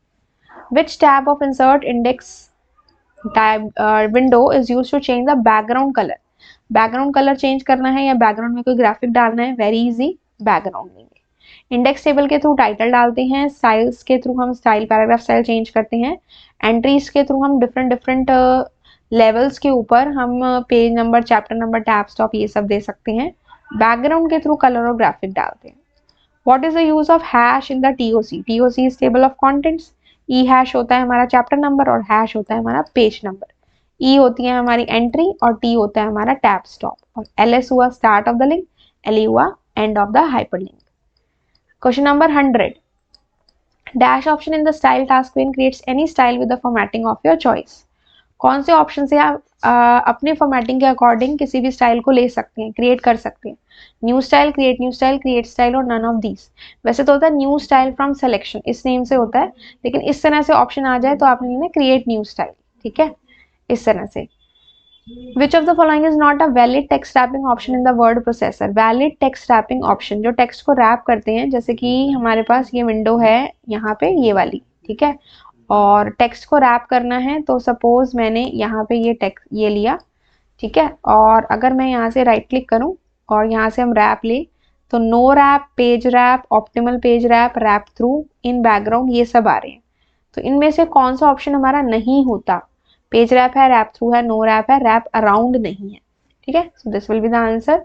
Which tab of insert index window is used to change the background colour? Background colour change करना है या background में कोई graphic डालना है, very easy, background लेंगे। Index table के through title डालते हैं, स्टाइल्स के थ्रू हम स्टाइल, पैराग्राफ स्टाइल चेंज करते हैं, एंट्रीज के थ्रू हम डिफरेंट लेवल्स के ऊपर हम page number, chapter number, tab stop ये सब दे सकते हैं। बैकग्राउंड के थ्रू कलर और ग्राफिक डालते हैं। What is the use of hash in the TOC? TOC is table of contents. E hash होता है हमारा चैप्टर नंबर और हैश होता है हमारा पेज नंबर। ई होती है हमारी एंट्री और टी होता है हमारा टैब स्टॉप, और एल एस हुआ start of the link, L E हुआ end of the hyperlink. Question number 100, dash option in the style task pane creates any style with the formatting of your choice. कौन से option से आप अपने formatting के according किसी भी style को ले सकते हैं, क्रिएट कर सकते हैं? न्यू स्टाइल, क्रिएट स्टाइल और नन ऑफ दीज। वैसे तो होता है न्यू स्टाइल फ्रॉम सिलेक्शन, इस नेम से होता है, लेकिन इस तरह से ऑप्शन आ जाए तो आपने लेना क्रिएट न्यू स्टाइल, ठीक है, इस तरह से। Which of the following is not a valid text wrapping option in the word processor? Valid text wrapping option जो टेक्स्ट को रैप करते हैं, जैसे कि हमारे पास ये विंडो है यहाँ पे ये वाली, ठीक है, और टेक्स्ट को रैप करना है तो सपोज मैंने यहाँ पे ये टेक्स्ट ये लिया, ठीक है, और अगर मैं यहाँ से राइट क्लिक करूँ और यहाँ से हम रैप ले तो no wrap, page wrap, optimal page wrap, wrap through, in background, ये सब आ रहे हैं। तो इनमें से कौन सा ऑप्शन हमारा नहीं होता? पेज रैप है, रैप थ्रू है, नो रैप है, रैप अराउंड नहीं है, ठीक है। So this will be the answer.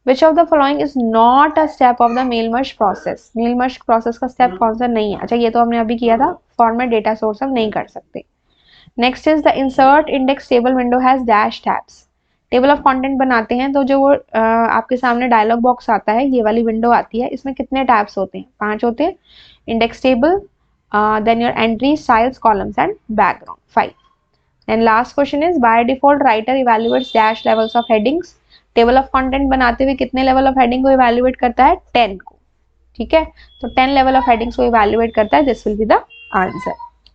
Which of the following is not a step of the mail merge process? Mail merge process का स्टेप कौन सा नहीं है? अच्छा ये तो हमने अभी किया था, फॉर्मेट डेटा सोर्स हम नहीं कर सकते। Next is the insert index table window has dash tabs. Table of content बनाते हैं तो जो वो आपके सामने डायलॉग बॉक्स आता है, ये वाली विंडो आती है, इसमें कितने टैब्स होते हैं? 5 होते हैं। Index table, then your entry, styles, columns and background, 5। And last question is by default writer evaluates dash levels of headings. Table of content बनाते हुए कितने लेवल ऑफ हेडिंग को इवैल्यूएट करता है? 10 को। ठीक है, तो 10 लेवल ऑफ हेडिंग्स को इवैल्यूएट करता है। This will be the answer.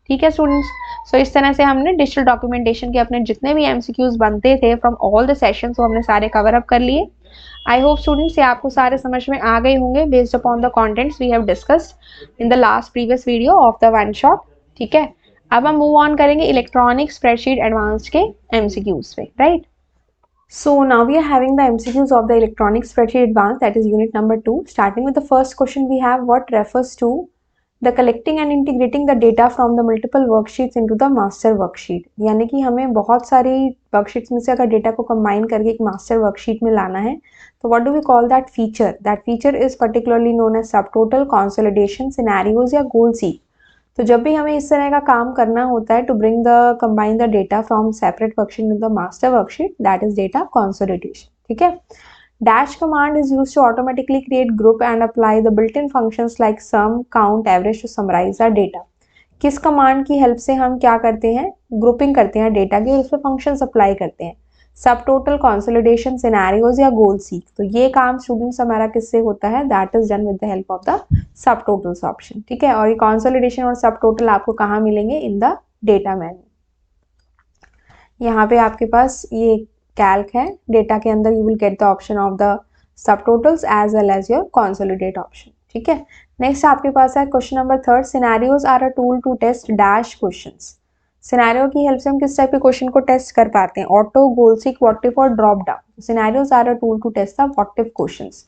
ठीक है स्टूडेंट्स, सो इस तरह से हमने डिजिटल डॉक्यूमेंटेशन के अपने जितने भी एमसीक्यूज बनते थे फ्रॉम ऑल द सेशंस वो हमने सारे कवर अप कर लिए। आई होप स्टूडेंट्स ये आपको सारे समझ में आ गए होंगे based upon the contents we have discussed in the last previous video of the one shot. ठीक है, अब हम मूव ऑन करेंगे इलेक्ट्रॉनिक स्प्रेडशीट एडवांस्ड के एमसीक्यूज पे, right? So now we are having the MCQs of the electronic spreadsheet advanced, that is unit number 2. Starting with the first question we have, what refers to the collecting and integrating the data from the multiple worksheets into the master worksheet। यानी कि हमें बहुत सारी worksheets में से अगर data को combine करके एक master worksheet में लाना है तो what do we call that feature? That feature is particularly known as subtotal, consolidation, scenarios या goal seek। तो जब भी हमें इस तरह का काम करना होता है to bring the combine the data from separate worksheet to the master worksheet, that is data consolidation. ठीक है, dash command is used to automatically create group and apply the built in functions like sum, count, average to summarize the data. किस command की help से हम क्या करते हैं? Grouping करते हैं डेटा की और उस पर फंक्शंस अप्लाई करते हैं। सब टोटल, कंसोलिडेशन, सिनेरियोज या गोल सीक। तो ये काम स्टूडेंट्स हमारा किससे होता है? That is done with the help of the sub totals option. ठीक है, और ये कंसोलिडेशन और सब टोटल आपको कहाँ मिलेंगे? In the data menu. यहाँ पे आपके पास ये कैल्क है, डेटा के अंदर you will get the option of the sub totals as well as your consolidate option. ठीक है, नेक्स्ट आपके पास है question number 3, scenarios are a tool to test dash questions. Scenario की हेल्प से हम किस टाइप के क्वेश्चन को टेस्ट कर पाते हैं? Auto, goal seek, what if और drop down. Scenarios are a tool to test the what if questions.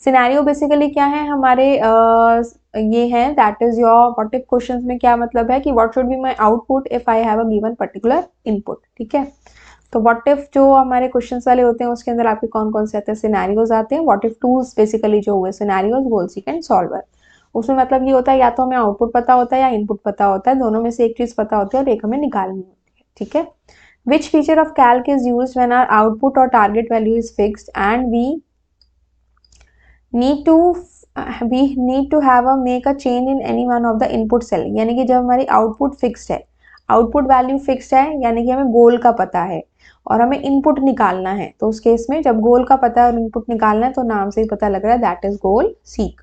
Scenario basically क्या है हमारे ये है that is your what if questions में क्या मतलब है कि what should be my output if I have a given particular input. ठीक है, तो व्हाट इफ जो हमारे क्वेश्चंस वाले होते हैं उसके अंदर आपके कौन कौन से आते हैं? सिनेरियोज आते हैं। व्हाट इफ टूल्स बेसिकली जो हुए scenarios, goal seek and solver. उसमें मतलब ये होता है या तो हमें आउटपुट पता होता है या इनपुट पता होता है, दोनों में से एक चीज पता होती है और एक हमें निकालनी होती है। ठीक है, which feature of Calc is used when our output और target value is fixed and we need to have a make a change in any one of the input cell. यानी कि जब हमारी आउटपुट फिक्स्ड है, output value fixed है, यानी कि हमें गोल का पता है और हमें इनपुट निकालना है, तो उस केस में जब गोल का पता है और इनपुट निकालना है तो नाम से ही पता लग रहा है that is goal seek.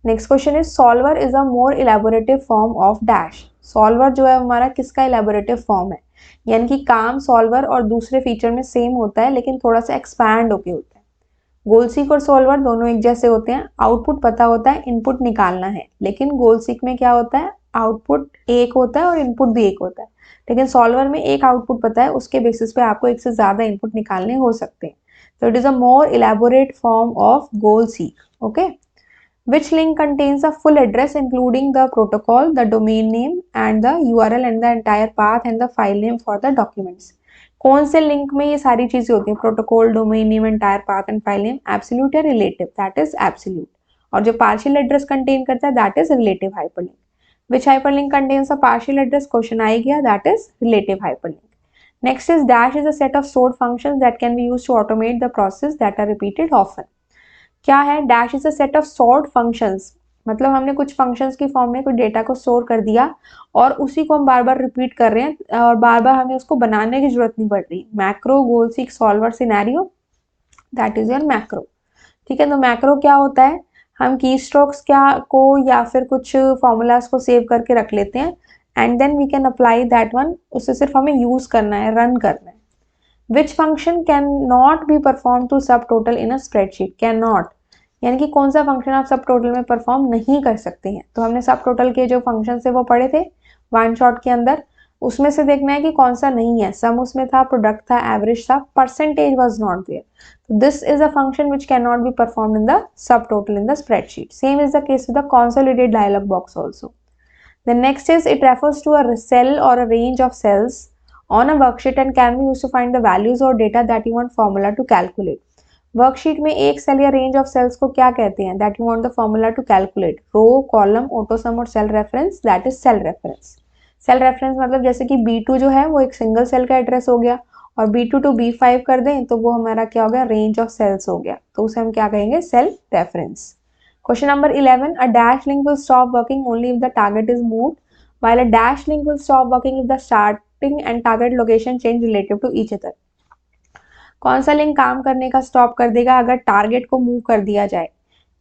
Next question is solver is a more elaborative form of dash. Solver जो है हमारा किसका इलेबोरेटिव फॉर्म है? यानी कि काम सॉल्वर और दूसरे फीचर में सेम होता है लेकिन थोड़ा सा एक्सपैंड होके होता है। गोल सीक और सॉल्वर दोनों एक जैसे होते हैं, आउटपुट पता होता है, इनपुट निकालना है, लेकिन गोल सीक में क्या होता है? आउटपुट एक होता है और इनपुट भी एक होता है, लेकिन सॉल्वर में एक आउटपुट पता है, उसके बेसिस पे आपको एक से ज्यादा इनपुट निकालने हो सकते हैं। तो it is a more elaborate form of goal seek. Okay, which link contains a full address including the protocol, the domain name and the URL and the entire path and the file name for the documents। कौन से link में ये सारी चीजें होती हैं? Protocol, domain name, entire path and file name. Absolute या relative? That is absolute. और जो पार्शियल एड्रेस कंटेन करता है that is relative hyperlink. Which hyperlink contains a partial address? Question आ गया, that is relative hyperlink. Next is dash is a set of stored functions that can be used to automate the process that are repeated often। क्या है? Dash is a set of stored functions, मतलब हमने कुछ functions की form में कुछ data को store कर दिया और उसी को हम बार बार रिपीट कर रहे हैं और बार बार हमें उसको बनाने की जरूरत नहीं पड़ रही। Macro, goal seek, solver, scenario, that is your macro. ठीक है, तो मैक्रो क्या होता है? हम की स्ट्रोक्स क्या को या फिर कुछ फॉर्मूलाज को सेव करके रख लेते हैं and then we can apply that one, उससे सिर्फ हमें यूज करना है, रन करना है। Which function can not be perform to सब total in a spreadsheet? Can not यानी कि कौन सा फंक्शन आप सब टोटल में परफॉर्म नहीं कर सकते हैं। तो हमने सब टोटल के जो फंक्शन थे वो पढ़े थे वन शॉट के अंदर, उसमें से देखना है कि कौन सा नहीं है। सम उसमें था, प्रोडक्ट था, एवरेज था, परसेंटेज वाज नॉट देयर। तो this is a function which can not be performed in the sub total in the spreadsheet. Same is the case with the consolidated dialog box also. The next is it refers to a cell or a range of cells on a worksheet and can be used to find the values or data that you want formula to calculate। Worksheet में एक cell या range of cells को क्या कहते हैं? That you want the formula to calculate. Row, column, autosum और cell reference, that is cell reference. Cell reference मतलब जैसे कि B2 जो है वो एक सिंगल सेल का एड्रेस हो गया और B2 टू B5 कर दें तो वो हमारा क्या हो गया? रेंज ऑफ सेल्स हो गया, तो उसे हम क्या कहेंगे? Cell reference. Question number 11, a dash link will stop working only if the target is moved, while a dash link will stop working if the routing and target location change relative to each other. कौन सा link काम करने का stop कर देगा अगर target को move कर दिया जाए,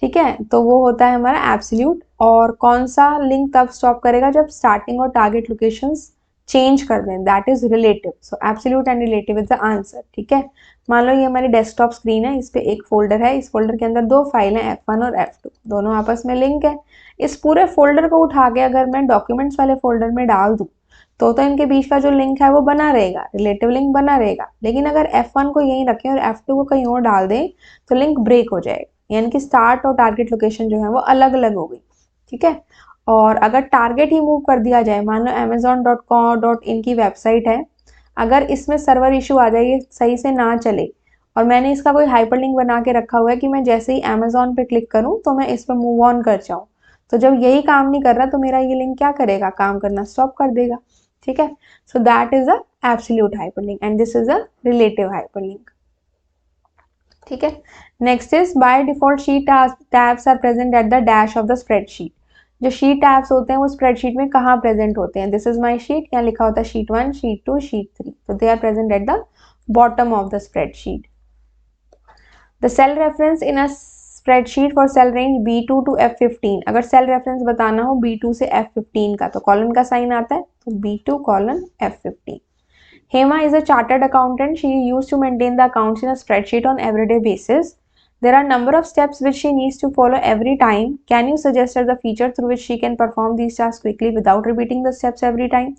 ठीक है, तो वो होता है हमारा एब्सोल्यूट। और कौन सा लिंक तब स्टॉप करेगा जब स्टार्टिंग और टारगेट लोकेशंस चेंज कर दें, that is relative. So absolute and relative is the answer, ठीक है। मान लो ये हमारी डेस्कटॉप स्क्रीन है, इस पे एक फोल्डर है, इस फोल्डर के अंदर दो फाइल हैं F1 और F2, दोनों आपस में लिंक है। इस पूरे फोल्डर को उठा के अगर मैं डॉक्यूमेंट्स वाले फोल्डर में डाल दूं तो इनके बीच का जो लिंक है वो बना रहेगा, रिलेटिव लिंक बना रहेगा। लेकिन अगर F1 को यहीं रखें और F2 को कहीं और डाल दें तो लिंक ब्रेक हो जाएगा, यानी कि स्टार्ट और टारगेट लोकेशन जो है वो अलग अलग हो गई, ठीक है। और अगर टारगेट ही मूव कर दिया जाए, मान लो amazon.com.in की वेबसाइट है, अगर इसमें सर्वर इशू आ जाए, ये सही से ना चले और मैंने इसका कोई हाइपरलिंक बना के रखा हुआ है कि मैं जैसे ही अमेजोन पे क्लिक करूं तो मैं इस पर मूव ऑन कर जाऊं, तो जब यही काम नहीं कर रहा तो मेरा ये लिंक क्या करेगा, काम करना स्टॉप कर देगा, ठीक है। So that is a absolute hyperlink and this is a relative hyperlink, ठीक है। Next is by default sheet tabs are present at the dash of the spreadsheet. जो शीट टैब्स होते हैं वो स्प्रेडशीट में कहाँ प्रेजेंट होते हैं, दिस इज माय शीट, यहाँ लिखा होता है शीट 1, शीट 2, शीट 3, तो they are present at the bottom of the spreadsheet. The cell reference in a spreadsheet for cell range B2 to F15, अगर सेल रेफरेंस बताना हो B2 से F15 का तो कॉलन का साइन आता है, तो B2 colon F15। Hema is a chartered accountant. She used to maintain the accounts in a spreadsheet on everyday basis. There are number of steps which she needs to follow every time. Can you suggest her the feature through which she can perform these tasks quickly without repeating the steps every time?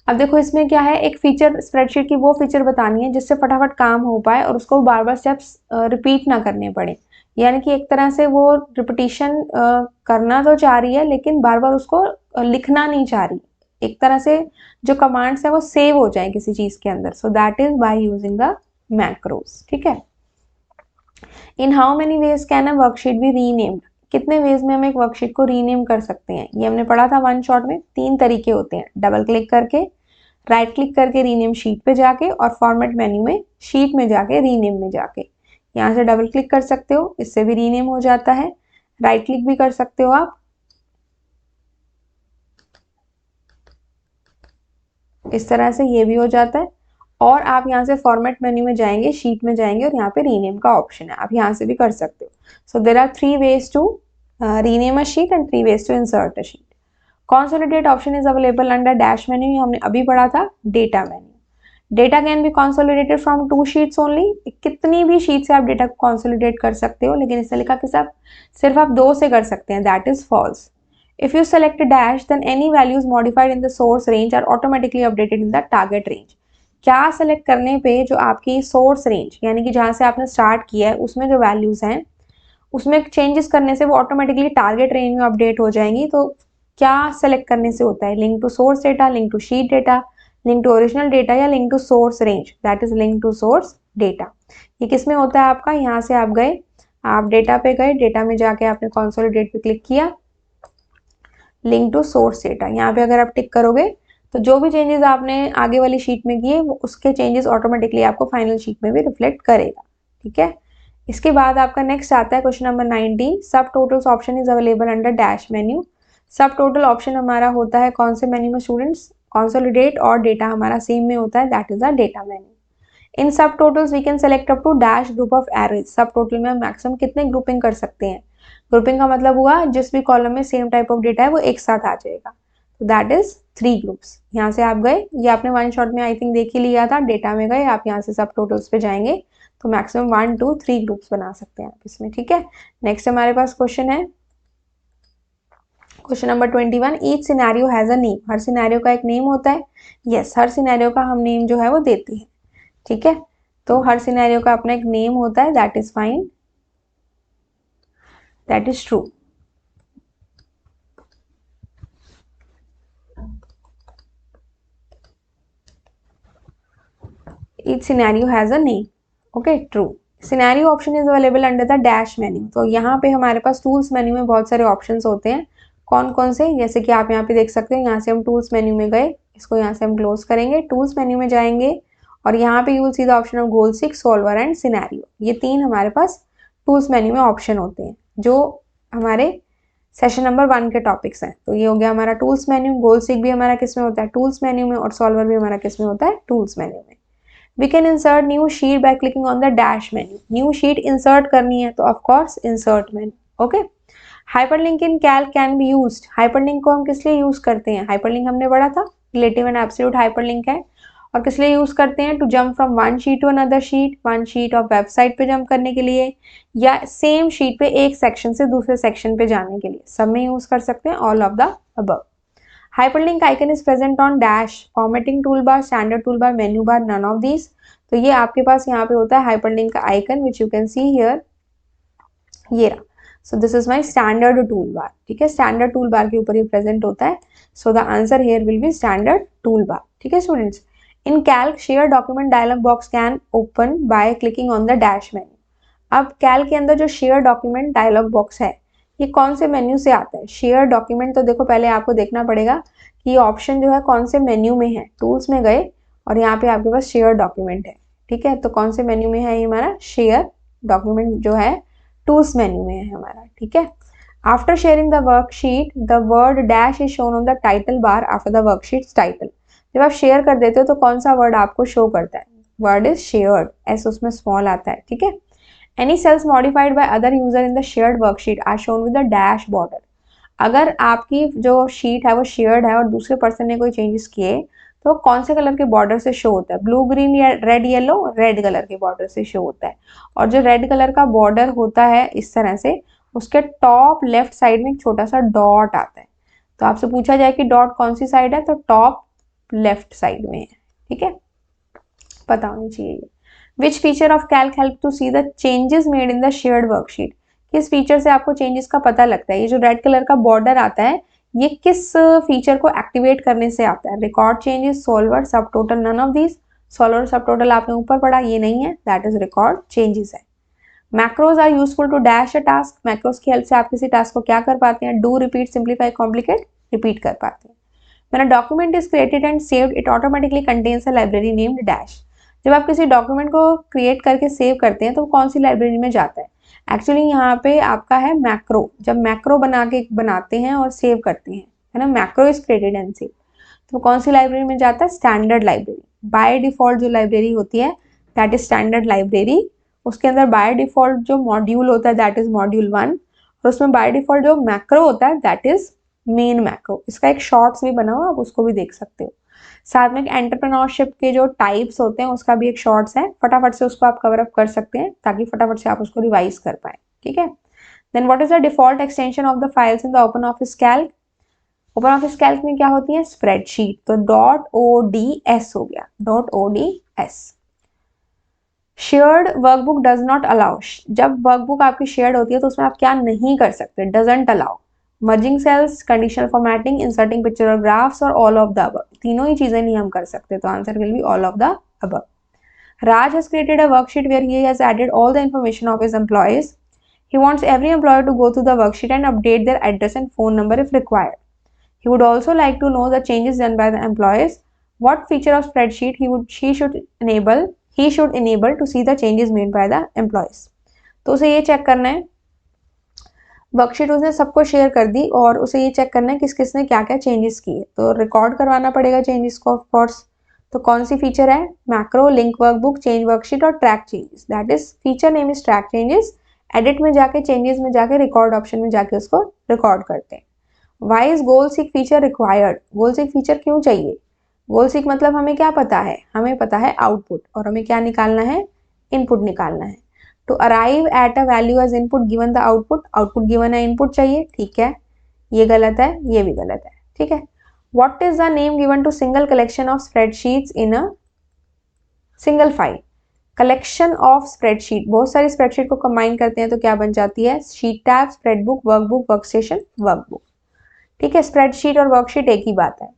अब देखो इसमें क्या है, एक feature spreadsheet की वो feature बतानी है जिससे फटाफट काम हो पाए और उसको बार बार स्टेप्स रिपीट ना करने पड़े, यानी कि एक तरह से वो रिपीटिशन करना तो चाह रही है लेकिन बार बार उसको लिखना नहीं चाह रही, एक तरह से जो कमांड्स है वो सेव हो जाए किसी चीज के अंदर। सो that is by using the macros, ठीक है। In how many ways can a worksheet B renamed, कितने वेज में हम एक वर्कशीट को रीनेम कर सकते हैं, ये हमने पढ़ा था वन शॉट में। 3 तरीके होते हैं, डबल क्लिक करके, राइट क्लिक करके रीनेम शीट पे जाके, और फॉर्मेट मेन्यू में शीट में जाके रीनेम में जाके। यहाँ से डबल क्लिक कर सकते हो, इससे भी रीनेम हो जाता है, राइट क्लिक भी कर सकते हो आप, इस तरह से ये भी हो जाता है। और आप यहाँ से फॉर्मेट मेन्यू में जाएंगे, शीट में जाएंगे और यहाँ पे रीनेम का ऑप्शन है, आप यहाँ से भी कर सकते हो। So there are 3 ways to rename a sheet and 3 ways to insert a sheet. Consolidate option is available under dash menu, हमने अभी पढ़ा था data menu. Data can be consolidated from 2 sheets only, कितनी भी शीट से आप data को consolidate कर सकते हो, लेकिन इसने लिखा कि सिर्फ आप 2 से कर सकते हैं, that is false. If you select a dash, then any values modified in the source range are automatically updated in the target range. क्या सेलेक्ट करने पे जो आपकी सोर्स रेंज यानी कि जहाँ से आपने स्टार्ट किया है उसमें जो वैल्यूज हैं उसमें चेंजेस करने से वो ऑटोमेटिकली टारगेट रेंज में अपडेट हो जाएंगी। तो क्या सेलेक्ट करने से होता है, link to source data, link to sheet data, link to original data या link to source range, that is link to source data. ये किस में होता है आपका, यहाँ से आप गए, आप डेटा पे गए, डेटा में जाके आपने कंसोलिडेट पे क्लिक किया, लिंक टू सोर्स डेटा, यहाँ पे अगर आप टिक करोगे तो जो भी चेंजेस आपने आगे वाली शीट में किए वो उसके चेंजेस ऑटोमेटिकली आपको फाइनल शीट में भी रिफ्लेक्ट करेगा, ठीक है। इसके बाद आपका नेक्स्ट आता है question number 19, subtotals options is available under dash menu. Subtotal option हमारा होता है कौन से मेन्यू में स्टूडेंट्स, कंसोलिडेट और डेटा हमारा सेम में होता है, that is a data menu. In subtotals we can select up to dash group of arrays, subtotal में हम मैक्सिमम कितने ग्रुपिंग कर सकते हैं, ग्रुपिंग का मतलब हुआ जिस भी कॉलम में सेम टाइप ऑफ डेटा है वो एक साथ आ जाएगा, तो दैट इज 3 ग्रुप्स। यहाँ से आप गए, ये आपने वन शॉट में आई थिंक देख ही लिया था, डेटा में गए आप, यहाँ से सब टोटल्स पे जाएंगे तो मैक्सिमम 1 2 3 ग्रुप्स बना सकते हैं आप इसमें, ठीक है। नेक्स्ट हमारे पास क्वेश्चन है question number 21, each scenario has a name, her scenario का एक नेम होता है, यस हर सिनेरियो का हम नेम जो है वो देते हैं, ठीक है। तो हर सिनेरियो का अपना एक नेम होता है, that is fine, that is true. Each scenario has a name. Okay, true. Scenario option is available under the dash menu. तो यहाँ पे हमारे पास टूल्स मेन्यू में बहुत सारे ऑप्शंस होते हैं, कौन कौन से, जैसे कि आप यहाँ पे देख सकते हो, यहाँ से हम टूल्स मेन्यू में गए, इसको यहाँ से हम क्लोज करेंगे, टूल्स मेन्यू में जाएंगे और यहाँ पे you will see the option of goal 6, solver and scenario. ये 3 हमारे पास टूल्स मेन्यू में ऑप्शन होते हैं जो हमारे सेशन नंबर 1 के टॉपिक्स हैं। तो ये हो गया हमारा टूल्स मेन्यू। गोल सीक भी हमारा किस में होता है, टूल्स मेन्यू में, और सॉल्वर भी हमारा किस में होता है, टूल्स मेन्यू में। We can insert new sheet by clicking on the dash menu. New sheet insert करनी है तो of course insert menu. Okay, hyperlink in calc can be used. Hyperlink को हम किस लिए यूज करते हैं, हाइपरलिंक हमने पढ़ा था, रिलेटिव एंड एब्सोल्यूट हाइपरलिंक है। और किस लिए यूज करते हैं, to jump from one sheet to another sheet, one sheet of website पे जंप करने के लिए, या सेम शीट पे एक सेक्शन से दूसरे सेक्शन पे जाने के लिए, सब में यूज कर सकते हैं, all of the above. Hyperlink icon is present on dash, formatting tool bar, standard tool bar, menu bar, none of these. तो ये आपके पास यहाँ पे होता है हाइपरलिंक का icon which you can see here, ये रहा। सो this is my standard tool bar. ठीक है, स्टैंडर्ड टूल बार के ऊपर ये प्रेजेंट होता है। So the answer here will be standard tool bar. ठीक है students, in calc share document dialog box can open by clicking on the dash menu. अब कैल्क के अंदर जो शेयर डॉक्यूमेंट डायलॉग बॉक्स है ये कौन से मेन्यू से आता है, शेयर डॉक्यूमेंट। तो देखो पहले आपको देखना पड़ेगा कि ये ऑप्शन जो है कौन से मेन्यू में है। टूल्स में गए और यहाँ पे आपके पास शेयर डॉक्यूमेंट है। ठीक है, तो कौन से मेन्यू में है ये हमारा शेयर डॉक्यूमेंट जो है टूल्स मेन्यू में है हमारा। ठीक है, after sharing the worksheet the word dash is shown on the title bar after the worksheet title. जब आप शेयर कर देते हो तो कौन सा वर्ड आपको शो करता है, वर्ड इज शेयर्ड, एस उसमें स्मॉल आता है। ठीक है, any cells modified by other user in the shared worksheet are shown with the dash border. अगर आपकी जो शीट है वो शेयर्ड है और दूसरे पर्सन ने कोई चेंजेस किए तो कौन से कलर के बॉर्डर से शो होता है, ब्लू ग्रीन या रेड येलो, रेड कलर के बॉर्डर से शो होता है। और जो रेड कलर का बॉर्डर होता है इस तरह से, उसके टॉप लेफ्ट साइड में एक छोटा सा डॉट आता है। तो आपसे पूछा जाए कि डॉट कौन सी साइड है, तो टॉप लेफ्ट साइड में है। ठीक है, पता होनी चाहिए। Which feature of calc help to see the changes made in the shared worksheet. किस फीचर से आपको चेंजेस का पता लगता है, ये जो रेड कलर का बॉर्डर आता है ये किस फीचर को एक्टिवेट करने से आता है, record changes, solver, sub total, none of these. Solver sub total आपने ऊपर पढ़ा, ये नहीं है, दैट इज रिकॉर्ड चेंजेस है। Macros are useful to dash a task. Macros की हेल्प से आप किसी टास्क को क्या कर पाते हैं, do, repeat, simplify, complicate, repeat कर पाते हैं। When a document is created and saved, it automatically contains a library named dash. जब आप किसी डॉक्यूमेंट को क्रिएट करके सेव करते हैं तो कौन सी लाइब्रेरी में जाता है, एक्चुअली यहाँ पे आपका है मैक्रो। जब मैक्रो बनाते हैं और सेव करते हैं, है ना, macro is created and save, तो कौन सी लाइब्रेरी में जाता है, स्टैंडर्ड लाइब्रेरी। बाय डिफॉल्ट जो लाइब्रेरी होती है दैट इज स्टैंडर्ड लाइब्रेरी। उसके अंदर बाय डिफॉल्ट जो मॉड्यूल होता है दैट इज मॉड्यूल 1, और उसमें बाय डिफॉल्ट जो मैक्रो होता है दैट इज मेन मैक्रो। इसका एक शॉर्ट्स भी बना हुआ, आप उसको भी देख सकते हो। साथ में एंटरप्रेन्योरशिप के जो टाइप्स होते हैं उसका भी एक शॉर्ट्स है, फटाफट से उसको आप कवर अप कर सकते हैं ताकि फटाफट से आप उसको रिवाइज कर पाए। ठीक है, then what is the default extension of the files in the open office calc. Open office calc में क्या होती है, स्प्रेडशीट, तो .ods हो गया, .ods। Shared workbook does not allow. जब वर्कबुक आपकी शेयर्ड होती है तो उसमें आप क्या नहीं कर सकते, doesn't allow. Merging cells, conditional formatting, inserting picture और ग्राफ्स, और ऑल ऑफ द अबव, तीनों ही चीजें नहीं हम कर सकते, तो answer will be all of the above. Raj has created a worksheet where he has added all the information of his employees. He wants every employee to go through the worksheet and update their address and phone number if required. He would also like to know the changes done by the employees. What feature of spreadsheet he should enable to see the changes made by the employees. तो उसे ये check करना है, worksheet उसने सबको share कर दी और उसे ये चेक करना है किस किसने क्या क्या चेंजेस किए, तो रिकॉर्ड करवाना पड़ेगा चेंजेस को ऑफ कोर्स। तो कौन सी फीचर है, macro, link workbook, change worksheet और track changes, that is feature name is track changes. Edit में जाके, चेंजेस में जाके, रिकॉर्ड ऑप्शन में जाके उसको रिकॉर्ड करते हैं। Why is goal seek feature required. Goal seek feature क्यों चाहिए, गोल सीक मतलब हमें क्या पता है, हमें पता है आउटपुट, और हमें क्या निकालना है, इनपुट निकालना है। To arrive at a value as input given the output, output given है, इनपुट चाहिए, ठीक है, ये गलत है, ये भी गलत है। ठीक है, what is the name given to single collection of spreadsheets in a single file. Collection of spreadsheet, बहुत सारी स्प्रेडशीट को कंबाइन करते हैं तो क्या बन जाती है, sheet tab, spreadbook, workbook, workstation, workbook. ठीक है, स्प्रेडशीट और वर्कशीट एक ही बात है।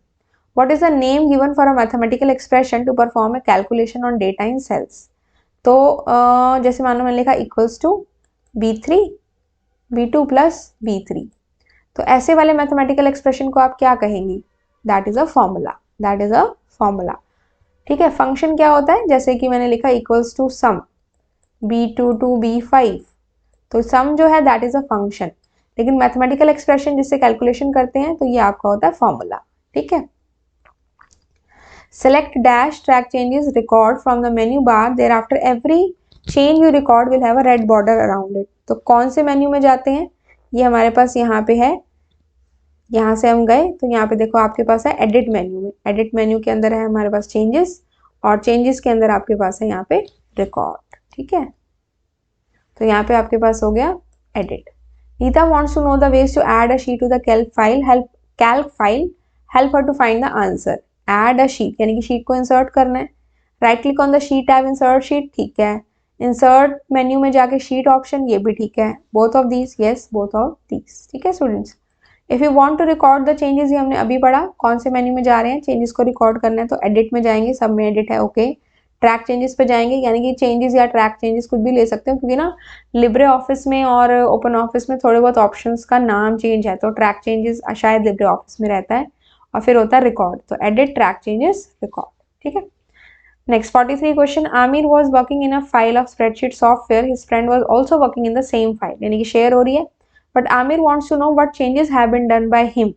What is the name given for a mathematical expression to perform a calculation on data in cells. तो जैसे मानो मैंने लिखा equals to B3 B2 plus B3, तो ऐसे वाले मैथमेटिकल एक्सप्रेशन को आप क्या कहेंगी, that is a formula, that is a formula. ठीक है, फंक्शन क्या होता है, जैसे कि मैंने लिखा equals to some B2 to B5, तो सम जो है दैट इज अ फंक्शन। लेकिन मैथमेटिकल एक्सप्रेशन जिससे कैलकुलेशन करते हैं तो ये आपका होता है फॉर्मूला, ठीक है। Select dash track changes record from the menu bar. Thereafter every change you record will have a red border around it. तो कौन से मेन्यू में जाते हैं, ये हमारे पास यहाँ पे है, यहाँ से हम गए तो यहाँ पे देखो आपके पास है एडिट मेन्यू में, एडिट मेन्यू के अंदर है हमारे पास चेंजेस, और चेंजेस के अंदर आपके पास है यहाँ पे रिकॉर्ड, ठीक है। तो यहाँ पे आपके पास हो गया edit. Neeta wants to know the ways to add a sheet to the calc file, help her to find the answer. Add a sheet यानी कि शीट को इंसर्ट करना है, right click on the sheet tab, insert sheet, ठीक है। Insert menu में जाके sheet option, ये भी ठीक है। Both of these, yes both of these, ठीक है students. If you want to record the changes, ये हमने अभी पढ़ा, कौन से मेन्यू में जा रहे हैं, चेंजेस को रिकॉर्ड करना है तो एडिट में जाएंगे, सब में एडिट है, ओके। ट्रैक चेंजेस पे जाएंगे, यानी कि चेंजेस या ट्रैक चेंजेस कुछ भी ले सकते हो, क्योंकि ना लिब्रे ऑफिस में और ओपन ऑफिस में थोड़े बहुत ऑप्शंस का नाम चेंज है, तो ट्रैक चेंजेस शायद लिब्रे ऑफिस में रहता है, और फिर होता है रिकॉर्ड, तो एडिट ट्रैक चेंजेस रिकॉर्ड, ठीक है। Next 43 question, Aamir was working in a file of spreadsheet software, his friend was also working in the same file, यानी कि शेयर हो रही है, but Aamir wants to know what changes have been done by him,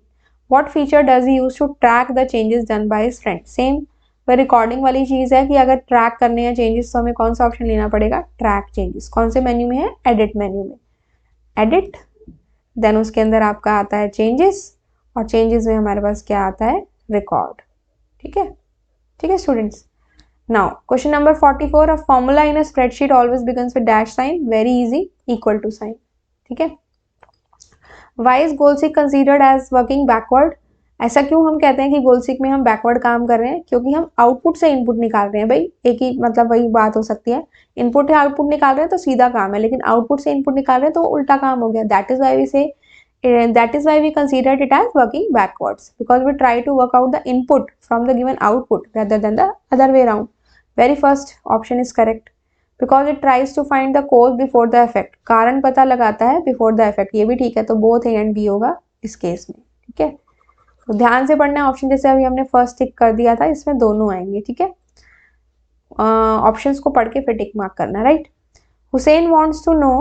what feature does he use to track the changes done by his friend. Same वह recording वाली चीज है कि अगर ट्रैक करने हैं चेंजेस तो हमें कौन सा ऑप्शन लेना पड़ेगा, ट्रैक चेंजेस। कौन से मेन्यू में है, एडिट मेन्यू में, एडिट, देन उसके अंदर आपका आता है चेंजेस, और चेंजेस में हमारे पास क्या आता है, रिकॉर्ड, ठीक है, ठीक है students. Now question number 44, a formula in a spreadsheet always begins with dash sign, very easy, equal to sign, ठीक है। Why is goal seek considered as working backward, ऐसा क्यों हम कहते हैं कि गोलसीक में हम बैकवर्ड काम कर रहे हैं, क्योंकि हम आउटपुट से इनपुट निकाल रहे हैं। भाई एक ही मतलब वही बात हो सकती है, इनपुट या आउटपुट निकाल रहे हैं तो सीधा काम है, लेकिन आउटपुट से इनपुट निकाल रहे हैं तो उल्टा काम हो गया। That is why we considered it as working backwards, because we try to work out the input from the given output rather than the other way around. Very first option is correct, because it tries to find the cause before the effect, कारण पता लगाता है before the effect, ये भी ठीक है, तो both A and B होगा इस केस में, ठीक है। तो ध्यान से पढ़ना ऑप्शन, जैसे अभी हमने फर्स्ट टिक कर दिया था, इसमें दोनों आएंगे, ठीक है। ऑप्शंस को पढ़ के फिर टिक मार्क करना, right. Hussain wants to know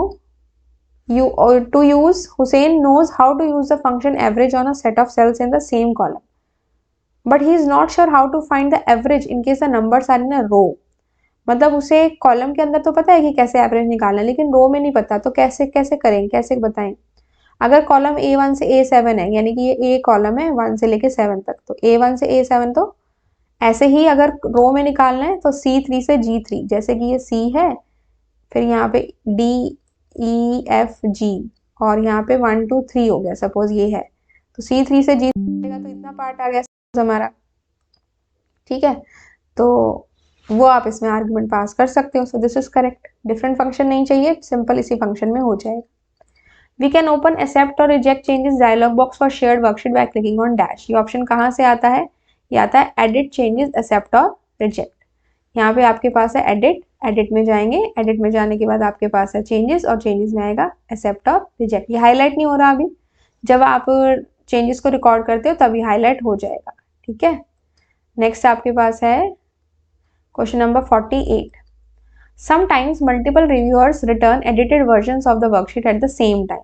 Hussein knows how to use the function average on a set of cells in the same column, but he is not sure how to find the average in case the numbers are in a row. मतलब उसे column के अंदर तो पता है कि कैसे average निकालना है, लेकिन रो में नहीं पता, तो कैसे करें, कैसे बताएं। अगर कॉलम A1 से A7 है, यानी कि ये A कॉलम है 1 से लेके 7 तक, तो A1 से A7, तो ऐसे ही अगर रो में निकालना है तो C3 से G3, जैसे कि ये C है, फिर यहाँ पे D E F G, और यहाँ पे 1 2 3 हो गया, सपोज ये है, तो C3 से G तो इतना पार्ट आ गया हमारा, ठीक है। तो वो आप इसमें आर्गुमेंट पास कर सकते हो, so this is correct. Different function नहीं चाहिए, सिंपल इसी फंक्शन में हो जाएगा। वी कैन ओपन एक्सेप्ट और reject changes dialog box for shared worksheet by clicking on dash. ये ऑप्शन कहाँ से आता है, ये आता है एडिट चेंजेस एक्सेप्ट और रिजेक्ट। यहाँ पे आपके पास है एडिट में जाएंगे, एडिट में जाने के बाद आपके पास है चेंजेस, और चेंजेस में आएगा एक्सेप्ट और रिजेक्ट। ये हाईलाइट नहीं हो रहा अभी, जब आप चेंजेस को रिकॉर्ड करते हो तभी हाईलाइट हो जाएगा, ठीक है। नेक्स्ट आपके पास है question number 48, sometimes multiple reviewers return edited versions of the worksheet at the same time.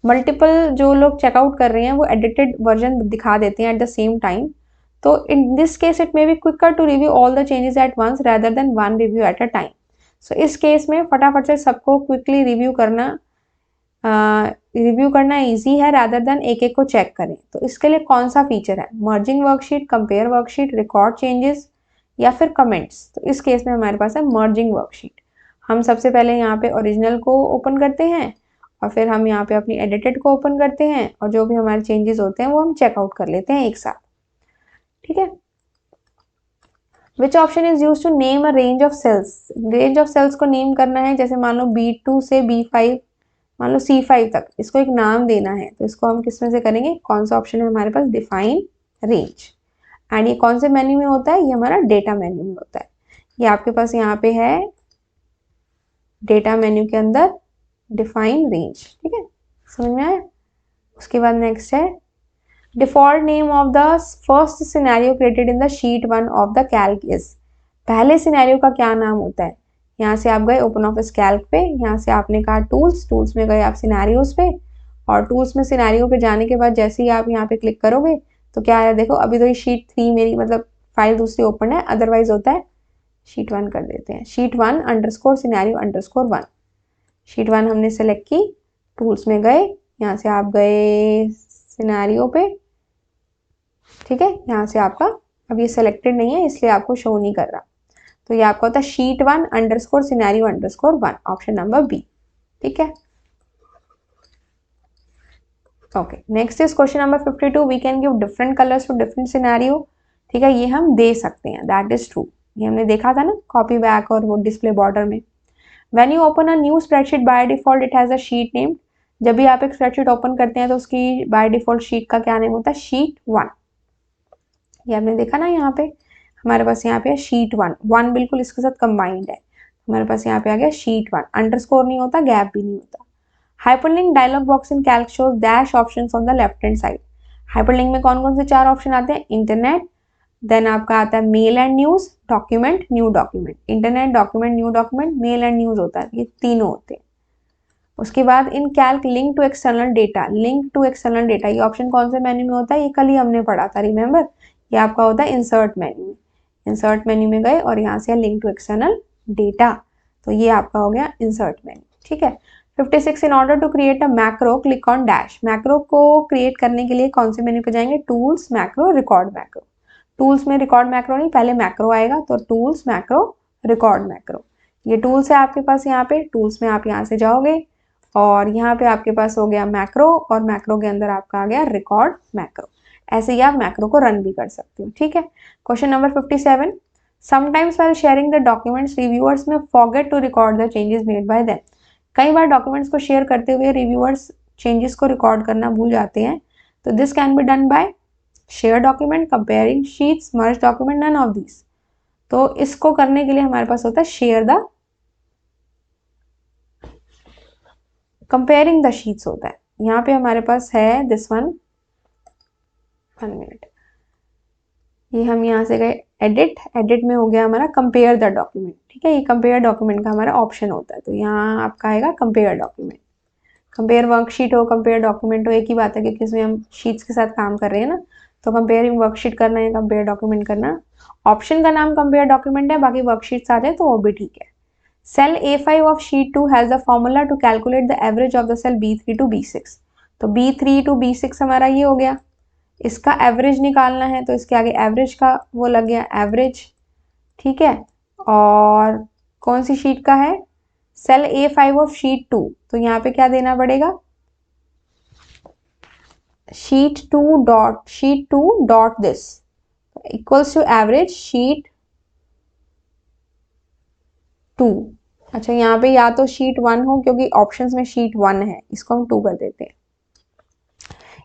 Multiple जो लोग चेकआउट कर रहे हैं वो एडिटेड वर्जन दिखा देते हैं एट द सेम टाइम, तो in this case it may be quicker to review all the changes at once rather than one review at a time. So इस केस में फटाफट से सबको क्विकली रिव्यू करना इजी है, rather than एक एक को चेक करें। तो इसके लिए कौन सा फीचर है, merging worksheet, compare worksheet, record changes, या फिर कमेंट्स। तो इस केस में हमारे पास है मर्जिंग वर्कशीट। हम सबसे पहले यहाँ पे ओरिजिनल को ओपन करते हैं, और फिर हम यहाँ पे अपनी एडिटेड को ओपन करते हैं, और जो भी हमारे चेंजेस होते हैं वो हम चेकआउट कर लेते हैं एक साथ, ठीक है। Which option is use to name a range of cells. Range of cells को नेम करना है, जैसे मान लो B2 से B5, मान लो C5 तक, इसको एक नाम देना है, तो इसको हम किस में से करेंगे, कौन सा ऑप्शन है हमारे पास, डिफाइन रेंज। एंड ये कौन से मेन्यू में होता है, ये हमारा डेटा मेन्यू में होता है। ये आपके पास यहाँ पे है डेटा मेन्यू के अंदर डिफाइन रेंज, ठीक है, समझ में आया। उसके बाद नेक्स्ट है default name of the first scenario created in the sheet 1 of the Calc is. पहले सिनेरियो का क्या नाम होता है। यहाँ से आप गए ओपन ऑफिस कैल्क पे, यहाँ से आपने कहा टूल्स में गए आप सिनेरियोज पे, और टूल्स में सिनेरियो पे जाने के बाद जैसे ही आप यहाँ पे क्लिक करोगे तो क्या है, देखो अभी तो ये शीट 3 मेरी मतलब फाइल दूसरी ओपन है, अदरवाइज होता है शीट 1 कर देते हैं, sheet 1 underscore scenario underscore 1। Sheet 1 हमने सेलेक्ट की, टूल्स में गए, यहाँ से आप गए सिनेरियो पे, ठीक है। यहाँ से आपका अब ये सेलेक्टेड नहीं है इसलिए आपको शो नहीं कर रहा, तो ये आपका होता है sheet 1 underscore scenario underscore 1, option number B, ठीक है। Okay, next is question number 52, we can give different colours to different scenario, ठीक है, ये हम दे सकते हैं, दैट इज ट्रू, ये हमने देखा था ना कॉपी बैक और वो डिस्प्ले बॉर्डर में। When you open a new spreadsheet by default it has a sheet name, जब भी आप एक स्प्रेडशीट ओपन करते हैं तो उसकी बाय डिफॉल्ट शीट का क्या नेम होता है, शीट 1, ये आपने देखा ना, यहाँ पे हमारे पास यहाँ पे है शीट 1, 1 बिल्कुल इसके साथ कंबाइंड है, हमारे पास यहाँ पे आ गया शीट 1, अंडरस्कोर नहीं होता, गैप भी नहीं होता। Hyperlink dialogue box in Calc shows dash options on the left hand side, hyperlink में कौन कौन से 4 ऑप्शन आते हैं, इंटरनेट, देन आपका आता है mail and news, document, new document, internet, document, new document, mail and news होता है, ये तीनों होते हैं। उसके बाद in Calc link to external data, link to external data, ये ऑप्शन कौन से मेन्यू में होता है, ये कल ही हमने पढ़ा था, रिमेंबर, ये आपका होता है इंसर्ट मेन्यू में, इंसर्ट मेन्यू में गए और यहाँ से लिंक टू एक्सटर्नल डेटा, तो ये आपका हो गया इंसर्ट मेन्यू, ठीक है। 56, in order to create a macro click on dash, macro को क्रिएट करने के लिए कौन से मेन्यू पे जाएंगे, tools, macro, record macro, tools में रिकॉर्ड मैक्रो नहीं, पहले मैक्रो आएगा, तो टूल्स, मैक्रो, रिकॉर्ड मैक्रो, ये टूल्स है आपके पास, यहाँ पे टूल्स में आप यहाँ से जाओगे और यहाँ पे आपके पास हो गया मैक्रो, और मैक्रो के अंदर आपका आ गया रिकॉर्ड मैक्रो, ऐसे ही आप मैक्रो को रन भी कर सकते हो, ठीक है। Question number 57, sometimes while sharing the documents reviewers may forget to record the changes made by them, कई बार डॉक्यूमेंट्स को शेयर करते हुए रिव्यूअर्स चेंजेस को रिकॉर्ड करना भूल जाते हैं, तो this can be done by share document, comparing sheets, merge document, none of these, तो इसको करने के लिए हमारे पास होता है share the, comparing the sheets होता है, यहाँ पे हमारे पास है दिस वन मिनट, ये हम यहाँ से गए एडिट, एडिट में हो गया हमारा कंपेयर द डॉक्यूमेंट, ठीक है, ये कंपेयर डॉक्यूमेंट का हमारा ऑप्शन होता है, तो यहाँ आपका आएगा कंपेयर डॉक्यूमेंट, कंपेयर वर्कशीट हो, कंपेयर डॉक्यूमेंट हो, एक ही बात है क्योंकि इसमें हम शीट्स के साथ काम कर रहे हैं ना, तो कंपेयरिंग वर्कशीट करना है, कंपेयर डॉक्यूमेंट करना, ऑप्शन का नाम कंपेयर डॉक्यूमेंट है, बाकी वर्कशीट्स आ जाए तो वो भी ठीक है। Cell A5 of sheet 2 has the formula to calculate the average of the cell B3 to B6, तो B3 टू B6 हमारा ये हो गया, इसका एवरेज निकालना है तो इसके आगे एवरेज का वो लग गया एवरेज, ठीक है, और कौन सी शीट का है, सेल A5 ऑफ शीट 2, तो यहाँ पे क्या देना पड़ेगा, sheet 2 dot this equals to average sheet 2, अच्छा यहाँ पे या तो शीट 1 हो क्योंकि ऑप्शंस में शीट 1 है, इसको हम 2 कर देते हैं,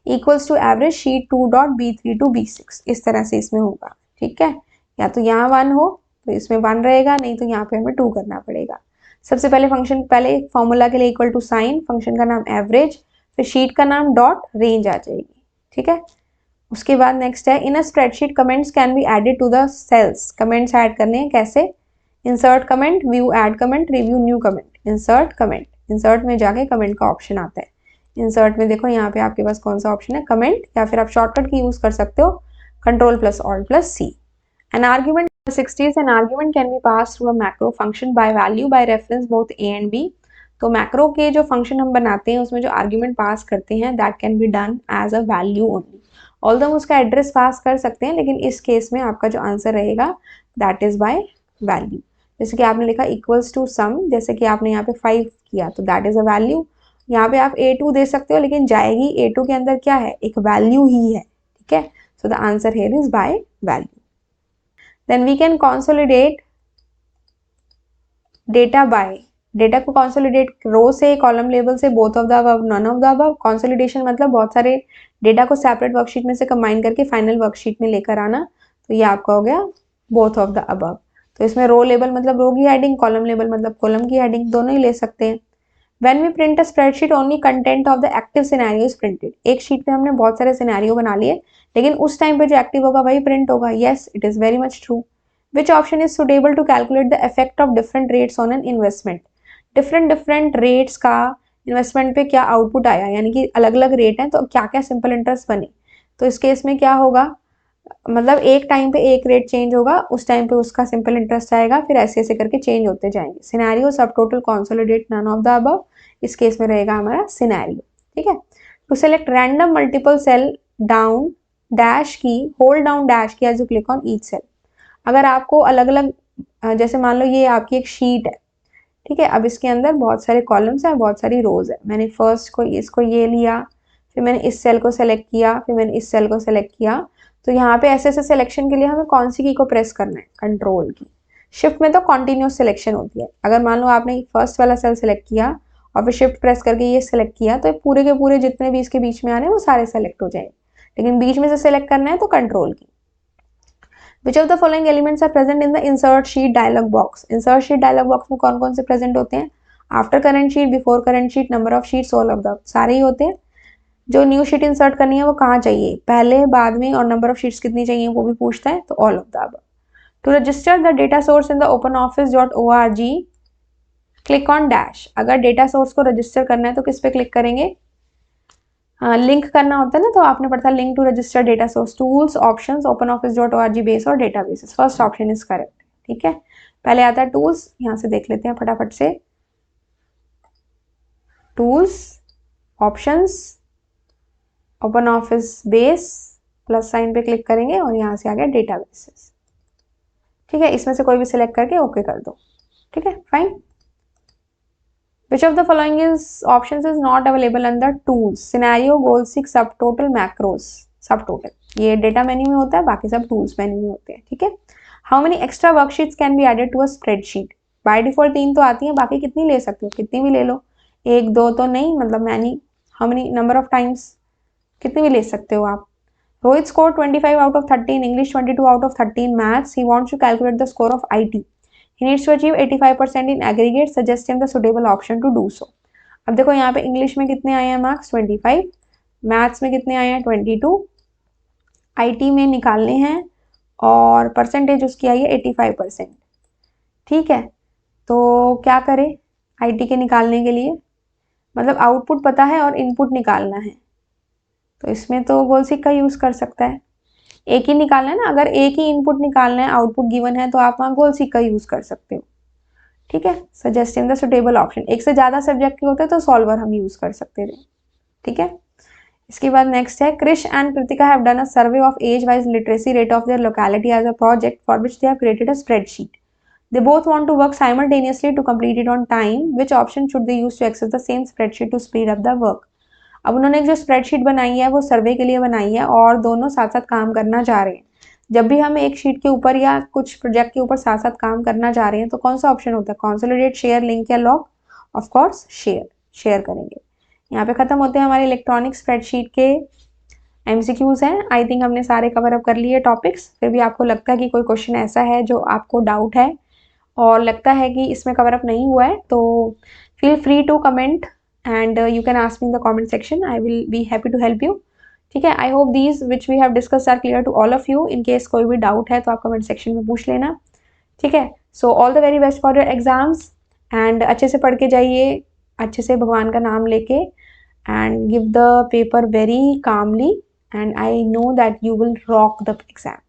equals to average sheet 2 dot B3 to B6, इस तरह से इसमें होगा, ठीक है, या तो यहाँ 1 हो तो इसमें 1 रहेगा, नहीं तो यहाँ पे हमें 2 करना पड़ेगा। सबसे पहले फंक्शन, पहले फॉर्मूला के लिए इक्वल टू साइन, फंक्शन का नाम एवरेज, फिर शीट का नाम डॉट, रेंज आ जाएगी, ठीक है। उसके बाद नेक्स्ट है in a spreadsheet comments can be added to the cells, comments add करने हैं कैसे, insert comment, view add comment, review new comment, insert comment, insert में जाके कमेंट का ऑप्शन आता है, इंसर्ट में देखो यहाँ पे आपके पास कौन सा ऑप्शन है, कमेंट, या फिर आप शॉर्टकट की यूज कर सकते हो control plus alt plus C. An argument 60, an argument can be pass through a macro function by value by reference both A and B, तो मैक्रो के जो फंक्शन हम बनाते हैं उसमें जो आर्ग्यूमेंट पास करते हैं that can be done as a value only, although हम उसका एड्रेस पास कर सकते हैं, लेकिन इस केस में आपका जो आंसर रहेगा दैट इज बाय वैल्यू, जैसे कि आपने लिखा इक्वल्स टू सम, जैसे कि आपने यहाँ पे 5 किया तो दैट इज अ वैल्यू, यहाँ पे आप A2 दे सकते हो लेकिन जाएगी A2 के अंदर क्या है, एक वैल्यू ही है, ठीक है, so the answer here is by value. Then we can consolidate data by, data को कंसोलिडेट रो से, कॉलम लेवल से, both of the above, none of the above, consolidation मतलब बहुत सारे डेटा को सेपरेट वर्कशीट में से कंबाइन करके फाइनल वर्कशीट में लेकर आना, तो ये आपका हो गया बोथ ऑफ द अबव, तो इसमें रो लेवल मतलब रो की हेडिंग, कॉलम लेवल मतलब कॉलम की हेडिंग, दोनों ही ले सकते हैं। When we print a spreadsheet, only content of the active scenario is printed. एक शीट पे हमने बहुत सारे सिनेरियो बना लिए, लेकिन उस टाइम पे जो एक्टिव होगा वही प्रिंट होगा, yes it is very much true. Which option is suitable to calculate the effect of different rates on an investment? different rates का इन्वेस्टमेंट पे क्या आउटपुट आया, यानी कि अलग अलग रेट हैं तो क्या क्या सिंपल इंटरेस्ट बने। तो इस केस में क्या होगा, मतलब एक टाइम पे एक रेट चेंज होगा, उस टाइम पे उसका सिंपल इंटरेस्ट आएगा, फिर ऐसे ऐसे करके चेंज होते जाएंगे। Scenario sub total consolidate none of the above, इस केस में रहेगा हमारा सिनेरियो। ठीक है, to select random multiple cell down dash key, hold down dash key as you click on each cell. अगर आपको अलग अलग, जैसे मान लो ये आपकी एक शीट है, ठीक है, अब इसके अंदर बहुत सारे कॉलम्स हैं, बहुत सारी रोज है। मैंने फर्स्ट को इसको ये लिया, फिर मैंने इस सेल को सेलेक्ट किया, फिर मैंने इस सेल को सेलेक्ट किया। तो यहाँ पे ऐसे ऐसे सिलेक्शन के लिए हमें कौन सी की को प्रेस करना है, कंट्रोल की। शिफ्ट में तो कॉन्टिन्यूस सिलेक्शन होती है। अगर मान लो आपने फर्स्ट वाला सेल सेलेक्ट किया और फिर शिफ्ट प्रेस करके ये सिलेक्ट किया, तो पूरे के पूरे जितने भी इसके बीच में आ रहे हैं वो सारे सेलेक्ट हो जाएंगे। लेकिन बीच में से सिलेक्ट करना है तो कंट्रोल की। Which of the following elements are present in the insert sheet dialog box? Insert sheet dialog box में कौन कौन से present होते हैं? After current sheet, before current sheet, number of sheets, all of the सारे ही होते हैं। जो न्यू शीट इंसर्ट करनी है वो कहाँ चाहिए, पहले, बाद में, और नंबर ऑफ शीट्स कितनी चाहिए वो भी पूछता है, तो all of the above. To register the data source in the openoffice.org click on dash. अगर डेटा सोर्स को रजिस्टर करना है तो किस पे क्लिक करेंगे, लिंक करना होता है ना, तो आपने पढ़ा था link to register data source, tools, options, OpenOffice.org base और databases. First option is correct. ठीक है, पहले आता है टूल्स, यहां से देख लेते हैं फटाफट से। Tools, options, OpenOffice base, plus sign पे क्लिक करेंगे और यहां से आ गया डेटाबेसेस। ठीक है, इसमें से कोई भी सिलेक्ट करके ओके कर दो। ठीक है, fine. Which of the following is options is not available under tools? Scenario, goal seek, subtotal, macros, subtotal. ये डेटा मेन्यू में होता है, बाकी सब टूल्स मेन्यू में होते हैं। ठीक है, how many extra worksheets can be added to a spreadsheet? By default 3 तो आती है, बाकी कितनी ले सकते हो, कितनी भी ले लो, 1 2 तो नहीं, मतलब many, how many number of times, कितनी भी ले सकते हो आप। Rohit score 25 out of 13, English 22 out of 13, maths he wants to calculate the score of IT. He needs to achieve 85% in aggregate. Suggest him the suitable option to do so. अब देखो यहाँ पे इंग्लिश में कितने आए हैं मार्क्स, 25, मैथ्स में कितने आए हैं, 22, IT में निकालने हैं और परसेंटेज उसकी आई है 85%। ठीक है, तो क्या करें IT के निकालने के लिए, मतलब आउटपुट पता है और इनपुट निकालना है, तो इसमें तो गोलसिक का यूज कर सकता है। एक ही निकालना है ना, अगर एक ही इनपुट निकालना है, आउटपुट गिवन है, तो आप वहाँ गोलसिक का यूज कर सकते हो। ठीक है, सजेस्टिंग द सुटेबल ऑप्शन। एक से ज्यादा सब्जेक्ट के होते हैं तो सॉल्वर हम यूज कर सकते थे। ठीक है, इसके बाद नेक्स्ट है, Krish and Kritika have done a survey of age wise literacy rate of their locality as a project for which they have created a spreadsheet. They both want to work simultaneously to complete it on time. Which option should they use to access the same spreadsheet to speed up the work? अब उन्होंने एक जो spreadsheet बनाई है वो सर्वे के लिए बनाई है और दोनों साथ साथ काम करना चाह रहे हैं। जब भी हम एक शीट के ऊपर या कुछ प्रोजेक्ट के ऊपर साथ साथ काम करना चाह रहे हैं तो कौन सा ऑप्शन होता है, कंसोलिडेट, शेयर, लिंक या लॉग? ऑफ कोर्स शेयर करेंगे। यहाँ पे खत्म होते हैं हमारे इलेक्ट्रॉनिक स्प्रेडशीट के MCQs हैं। आई थिंक हमने सारे कवर अप कर लिए टॉपिक्स। फिर भी आपको लगता है कि कोई क्वेश्चन ऐसा है जो आपको डाउट है और लगता है कि इसमें कवर अप नहीं हुआ है, तो feel free to comment and you can ask me in the comment section. I will be happy to help you. ठीक है, I hope these which we have discussed are clear to all of you. In case कोई भी doubt है तो आप comment section में पूछ लेना। ठीक है, so all the very best for your exams and अच्छे से पढ़ के जाइए, अच्छे से भगवान का नाम लेके, and give the paper very calmly and I know that you will rock the exam.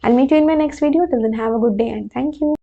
I'll meet you in my next video. Till then, have a good day and thank you.